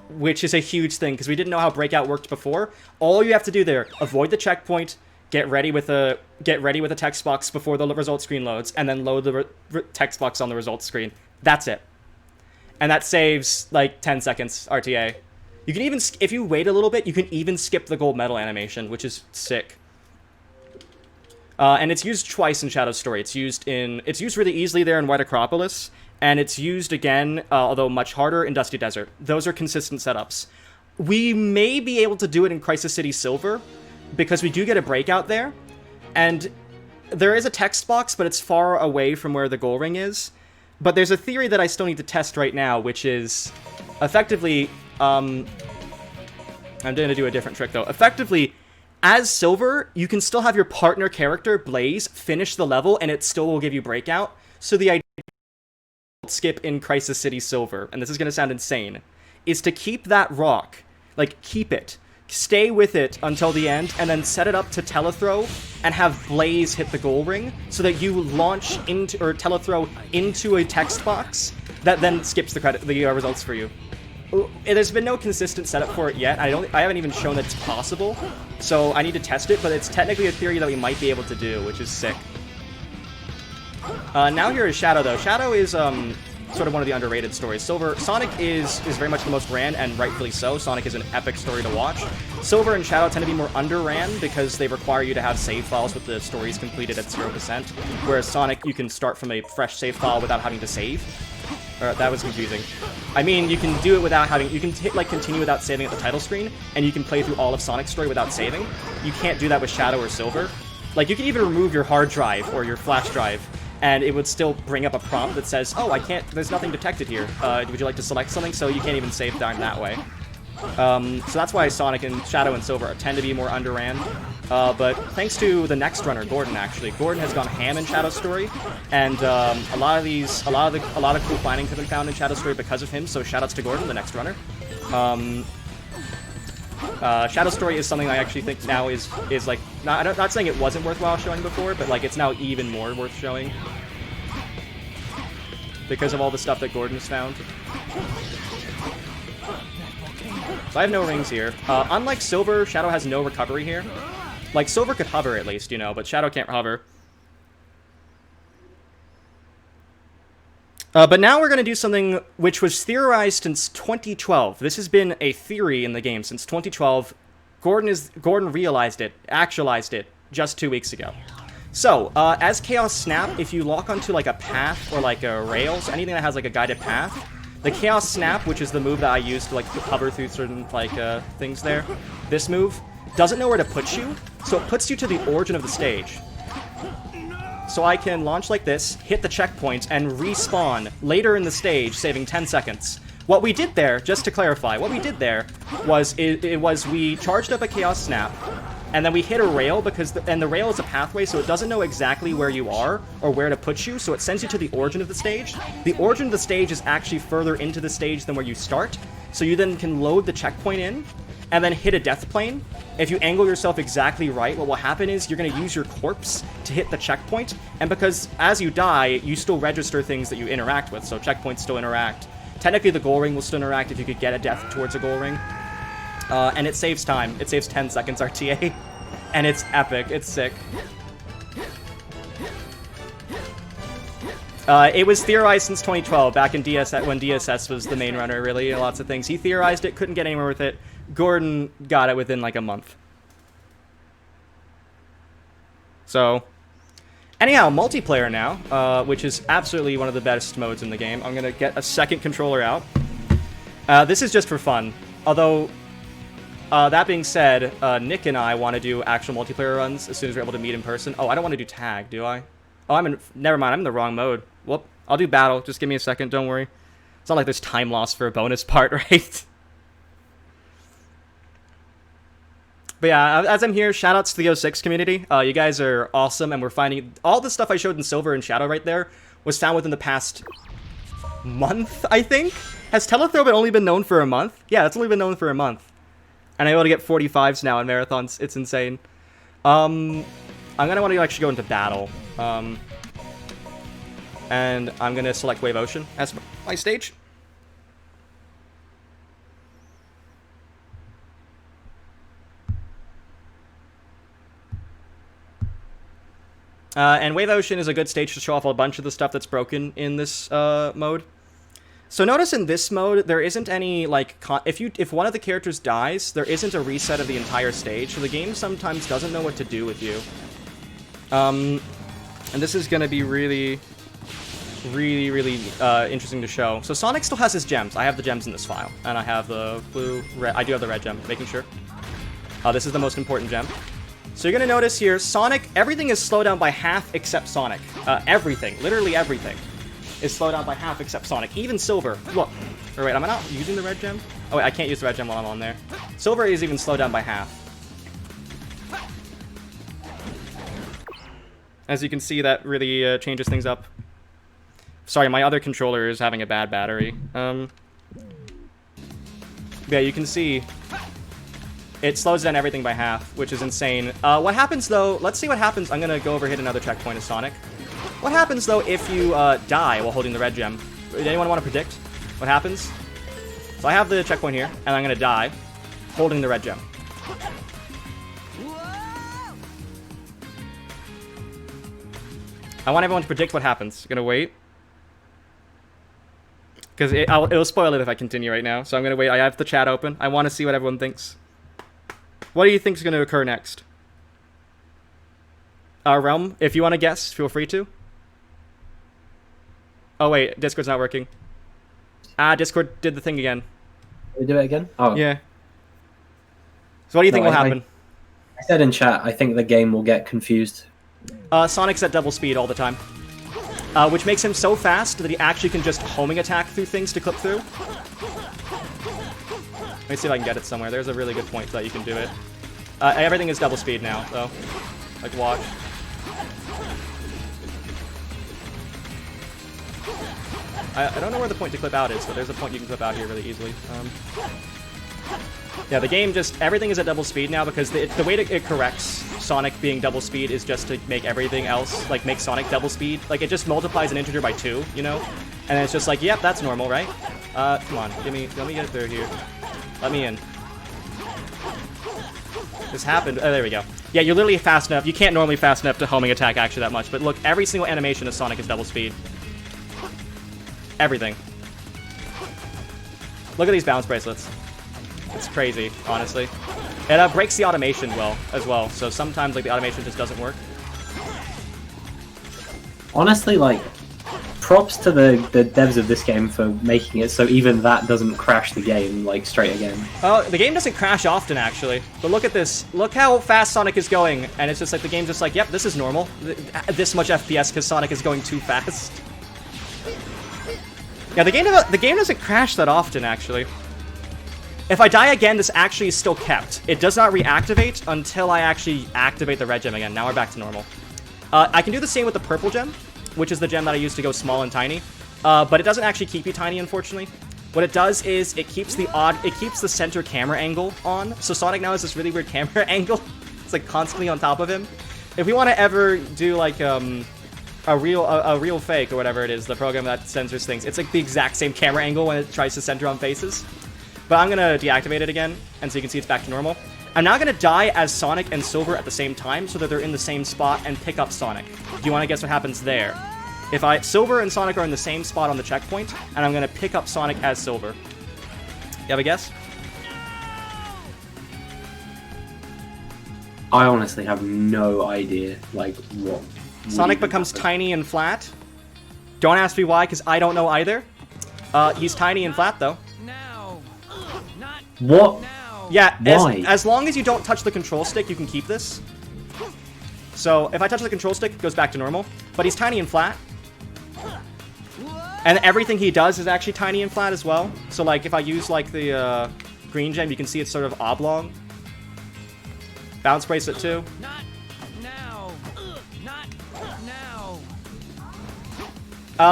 which is a huge thing, because we didn't know how Breakout worked before. All you have to do there, avoid the checkpoint, get ready with a text box before the result screen loads, and then load the text box on the results screen. That's it. And that saves, like, 10 seconds RTA. You can even, if you wait a little bit, you can even skip the gold medal animation, which is sick. And it's used twice in Shadow Story. It's used really easily there in White Acropolis, and it's used again, although much harder, in Dusty Desert. Those are consistent setups. We may be able to do it in Crisis City Silver, because we do get a breakout there, and there is a text box, but it's far away from where the goal ring is. But there's a theory that I still need to test right now, which is, effectively, I'm going to do a different trick, though. Effectively, as Silver, you can still have your partner character, Blaze, finish the level, and it still will give you breakout. So the idea skip in Crisis City Silver, and this is going to sound insane, is to keep that rock, like, keep it, stay with it until the end, and then set it up to telethrow, and have Blaze hit the goal ring, so that you launch into, or telethrow into a text box, that then skips the results for you. There's been no consistent setup for it yet. I haven't even shown that it's possible, so I need to test it, but it's technically a theory that we might be able to do, which is sick. Now here is Shadow, though. Shadow is sort of one of the underrated stories. Sonic is very much the most ran, and rightfully so. Sonic is an epic story to watch. Silver and Shadow tend to be more underran because they require you to have save files with the stories completed at 0%, whereas Sonic, you can start from a fresh save file without having to save. That was confusing. I mean, you can do it without having... You can hit, like, continue without saving at the title screen, and you can play through all of Sonic's story without saving. You can't do that with Shadow or Silver. Like, you can even remove your hard drive or your flash drive, and it would still bring up a prompt that says, oh, I can't... There's nothing detected here. Would you like to select something? So you can't even save down that way. So that's why Sonic and Shadow and Silver tend to be more underran. But thanks to the next runner, Gordon, actually. Gordon has gone ham in Shadow Story, and a lot of cool findings have been found in Shadow Story because of him, so shoutouts to Gordon, the next runner. Shadow Story is something I actually think now is like, not saying it wasn't worthwhile showing before, but like it's now even more worth showing. Because of all the stuff that Gordon has found. So I have no rings here. Unlike Silver, Shadow has no recovery here. Like, Silver could hover at least, you know, but Shadow can't hover. But now we're going to do something which was theorized since 2012. This has been a theory in the game since 2012. Gordon realized it, actualized it, just 2 weeks ago. So, as Chaos Snap, if you lock onto, like, a path or, like, a rail, so anything that has, like, a guided path, the Chaos Snap, which is the move that I use to, like, hover through certain, like, things there, this move, doesn't know where to put you, so it puts you to the origin of the stage. So I can launch like this, hit the checkpoint, and respawn later in the stage, saving 10 seconds. What we did there, just to clarify, what we did there was we charged up a Chaos Snap, and then we hit a rail, and the rail is a pathway, so it doesn't know exactly where you are or where to put you, so it sends you to the origin of the stage. The origin of the stage is actually further into the stage than where you start, so you then can load the checkpoint in, and then hit a death plane. If you angle yourself exactly right, what will happen is you're going to use your corpse to hit the checkpoint, and because as you die, you still register things that you interact with, so checkpoints still interact. Technically, the goal ring will still interact if you could get a death towards a goal ring. And it saves time. It saves 10 seconds RTA, and it's epic. It's sick. It was theorized since 2012, back in DSS, when DSS was the main runner, really, lots of things. He theorized it, couldn't get anywhere with it. Gordon got it within like a month. So, anyhow, multiplayer now, which is absolutely one of the best modes in the game. I'm gonna get a second controller out. This is just for fun. Although, that being said, Nick and I want to do actual multiplayer runs as soon as we're able to meet in person. Oh, I don't want to do tag, do I? Oh, never mind, I'm in the wrong mode. Whoop. I'll do battle. Just give me a second, don't worry. It's not like there's time loss for a bonus part, right? But yeah, as I'm here, shoutouts to the 06 community. You guys are awesome, and we're finding... All the stuff I showed in Silver and Shadow right there was found within the past month, I think? Has Telethrow only been known for a month? Yeah, it's only been known for a month. And I'm able to get 45s now in marathons. It's insane. I'm going to want to actually go into battle. And I'm going to select Wave Ocean as my stage. And Wave Ocean is a good stage to show off a bunch of the stuff that's broken in this mode. So notice in this mode, there isn't any, like, if one of the characters dies, there isn't a reset of the entire stage, so the game sometimes doesn't know what to do with you. And this is gonna be really interesting to show. So Sonic still has his gems. I have the gems in this file, and I have the blue, red. I do have the red gem, making sure. This is the most important gem. So you're gonna notice here, Sonic, everything is slowed down by half except Sonic. Everything, literally everything, is slowed down by half except Sonic. Even Silver. Look. Or wait, am I not using the red gem? Oh wait, I can't use the red gem while I'm on there. Silver is even slowed down by half. As you can see, that really changes things up. Sorry, my other controller is having a bad battery. Yeah, you can see it slows down everything by half, which is insane. What happens, though... Let's see what happens. I'm going to go over hit another checkpoint as Sonic. What happens, though, if you die while holding the red gem? Does anyone want to predict what happens? So I have the checkpoint here, and I'm going to die holding the red gem. I want everyone to predict what happens. Gonna wait. Because it'll spoil it if I continue right now. So I'm gonna wait. I have the chat open. I want to see what everyone thinks. What do you think is going to occur next? Realm, if you want to guess, feel free to. Oh, wait. Discord's not working. Discord did the thing again. We do it again? Oh. Yeah. So what do you think will happen? I said in chat, I think the game will get confused. Sonic's at double speed all the time. Which makes him so fast that he actually can just homing attack through things to clip through. Let me see if I can get it somewhere. There's a really good point that you can do it. Everything is double speed now, though. Like, watch. I don't know where the point to clip out is, but there's a point you can clip out here really easily. Yeah, the game just... Everything is at double speed now because the way it corrects Sonic being double speed is just to make everything else, like, make Sonic double speed. Like, it just multiplies an integer by 2, you know? And then it's just like, yep, that's normal, right? Come on, let me get it through here. Let me in. This happened. Oh, there we go. Yeah, you're literally fast enough. You can't normally fast enough to homing attack actually that much, but look, every single animation of Sonic is double speed. Everything. Look at these bounce bracelets. It's crazy, honestly. It breaks the automation as well, so sometimes like the automation just doesn't work. Honestly, like, props to the devs of this game for making it so even that doesn't crash the game, like, straight again. Oh, the game doesn't crash often, actually. But look at this. Look how fast Sonic is going, and it's just like the game's just like, yep, this is normal. This much FPS because Sonic is going too fast. Yeah, the game doesn't crash that often, actually. If I die again, this actually is still kept. It does not reactivate until I actually activate the red gem again. Now we're back to normal. I can do the same with the purple gem, which is the gem that I use to go small and tiny. But it doesn't actually keep you tiny, unfortunately. What it does is it keeps the center camera angle on. So Sonic now has this really weird camera angle. It's like constantly on top of him. If we want to ever do like a real fake or whatever it is, the program that censors things, it's like the exact same camera angle when it tries to center on faces. But I'm going to deactivate it again, and so you can see it's back to normal. I'm now going to die as Sonic and Silver at the same time, so that they're in the same spot and pick up Sonic. Do you want to guess what happens there? If Silver and Sonic are in the same spot on the checkpoint, and I'm going to pick up Sonic as Silver. You have a guess? I honestly have no idea, like, what... Sonic becomes tiny and flat. Don't ask me why, because I don't know either. He's tiny and flat, though. What? Yeah, why? As long as you don't touch the control stick, you can keep this. So, if I touch the control stick, it goes back to normal. But he's tiny and flat. And everything he does is actually tiny and flat as well. So, like, if I use, like, the green gem, you can see it's sort of oblong. Bounce bracelet, too. Not now. Not now.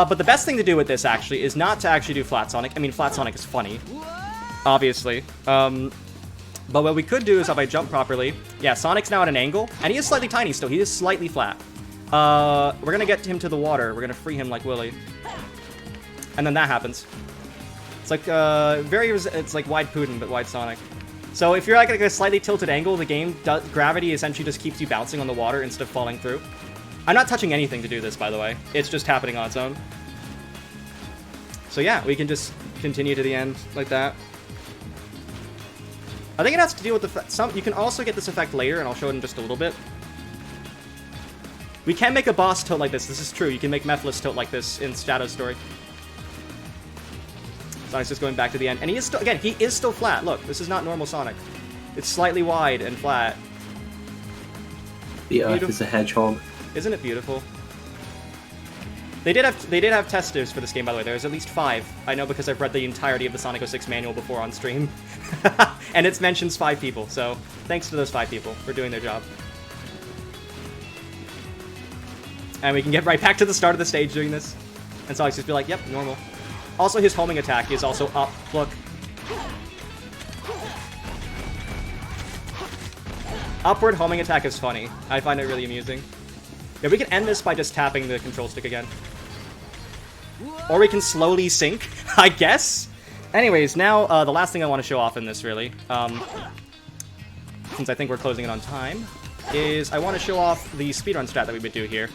But the best thing to do with this, actually, is not to actually do Flat Sonic. I mean, Flat Sonic is funny. Obviously. But what we could do is if I jump properly... Yeah, Sonic's now at an angle, and he is slightly tiny still. He is slightly flat. We're gonna get him to the water. We're gonna free him like Willy. And then that happens. It's like, it's like Wide Putin, but Wide Sonic. So if you're like at a slightly tilted angle, the game gravity essentially just keeps you bouncing on the water instead of falling through. I'm not touching anything to do this, by the way. It's just happening on its own. So yeah, we can just continue to the end like that. I think it has to deal with the you can also get this effect later, and I'll show it in just a little bit. We can make a boss tilt like this. This is true. You can make Mephiles tilt like this in Shadow's story. Sonic's just going back to the end. And he is still, again, he is still flat. Look, this is not normal Sonic. It's slightly wide and flat. The Earth is a hedgehog. Isn't it beautiful? They did have testers for this game, by the way. There's at least 5. I know because I've read the entirety of the Sonic 06 manual before on stream. And it mentions 5 people, so thanks to those 5 people for doing their job. And we can get right back to the start of the stage doing this. And Sonic's just be like, yep, normal. Also, his homing attack is also up. Look. Upward homing attack is funny. I find it really amusing. Yeah, we can end this by just tapping the control stick again. Or we can slowly sink, I guess. Anyways, now the last thing I want to show off in this, really, since I think we're closing it on time, is I want to show off the speedrun strat that we would do here.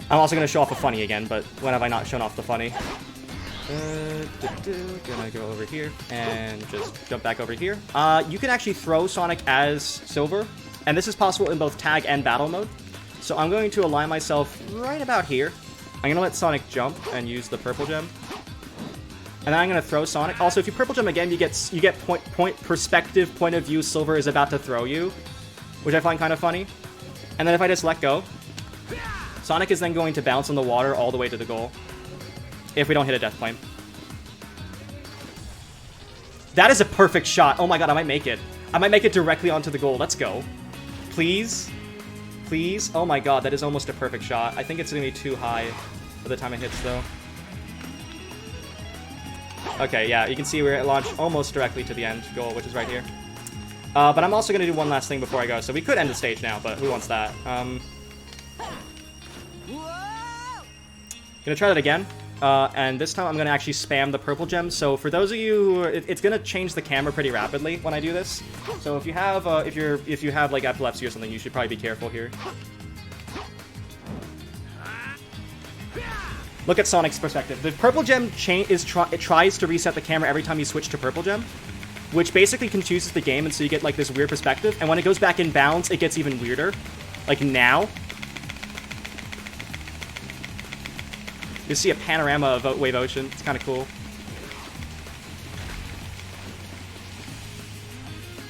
I'm also going to show off a funny again, but when have I not shown off the funny? Gonna go over here and just jump back over here. You can actually throw Sonic as Silver, and this is possible in both tag and battle mode. So I'm going to align myself right about here. I'm going to let Sonic jump and use the purple gem. And then I'm going to throw Sonic. Also, if you purple gem again, you get point perspective, point of view, Silver is about to throw you, which I find kind of funny. And then if I just let go, Sonic is then going to bounce on the water all the way to the goal, if we don't hit a death flame. That is a perfect shot. Oh my god, I might make it. I might make it directly onto the goal. Let's go. Please. Please. Oh my god, that is almost a perfect shot. I think it's going to be too high by the time it hits, though. Okay, yeah, you can see we're launched almost directly to the end goal, which is right here. But I'm also going to do one last thing before I go. So we could end the stage now, but who wants that? Gonna try that again. And this time I'm gonna actually spam the purple gem. So for those of you who are, it's gonna change the camera pretty rapidly when I do this. So if you have if you have like epilepsy or something, you should probably be careful here. Look at Sonic's perspective. The purple gem it tries to reset the camera every time you switch to purple gem, which basically confuses the game, and so you get like this weird perspective. And when it goes back in bounds, it gets even weirder. Like now. You see a panorama of Wave Ocean. It's kind of cool.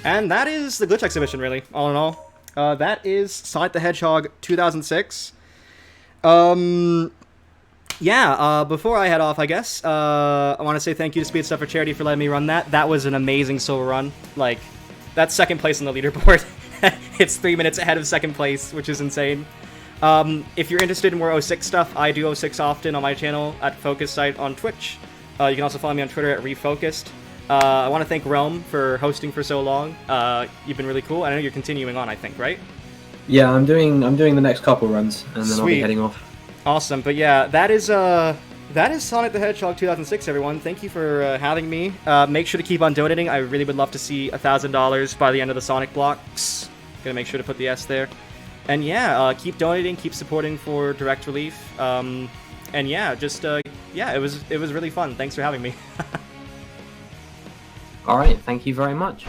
And that is the glitch exhibition, really, all in all. That is Sonic the Hedgehog 2006. Yeah, before I head off, I guess, I want to say thank you to Speed Stuff for Charity for letting me run that. That was an amazing solo run. Like, that's second place on the leaderboard. It's 3 minutes ahead of second place, which is insane. If you're interested in more 06 stuff, I do 06 often on my channel at FocusSight on Twitch. You can also follow me on Twitter at Refocused. I want to thank Realm for hosting for so long. You've been really cool. I know you're continuing on, I think, right? Yeah, I'm doing the next couple runs, and then Sweet. I'll be heading off. Awesome, but yeah, that is Sonic the Hedgehog 2006, everyone. Thank you for having me. Make sure to keep on donating. I really would love to see $1,000 by the end of the Sonic blocks. Gonna make sure to put the S there. And yeah, keep donating, keep supporting for Direct Relief. And yeah, just yeah, it was really fun. Thanks for having me. All right, thank you very much.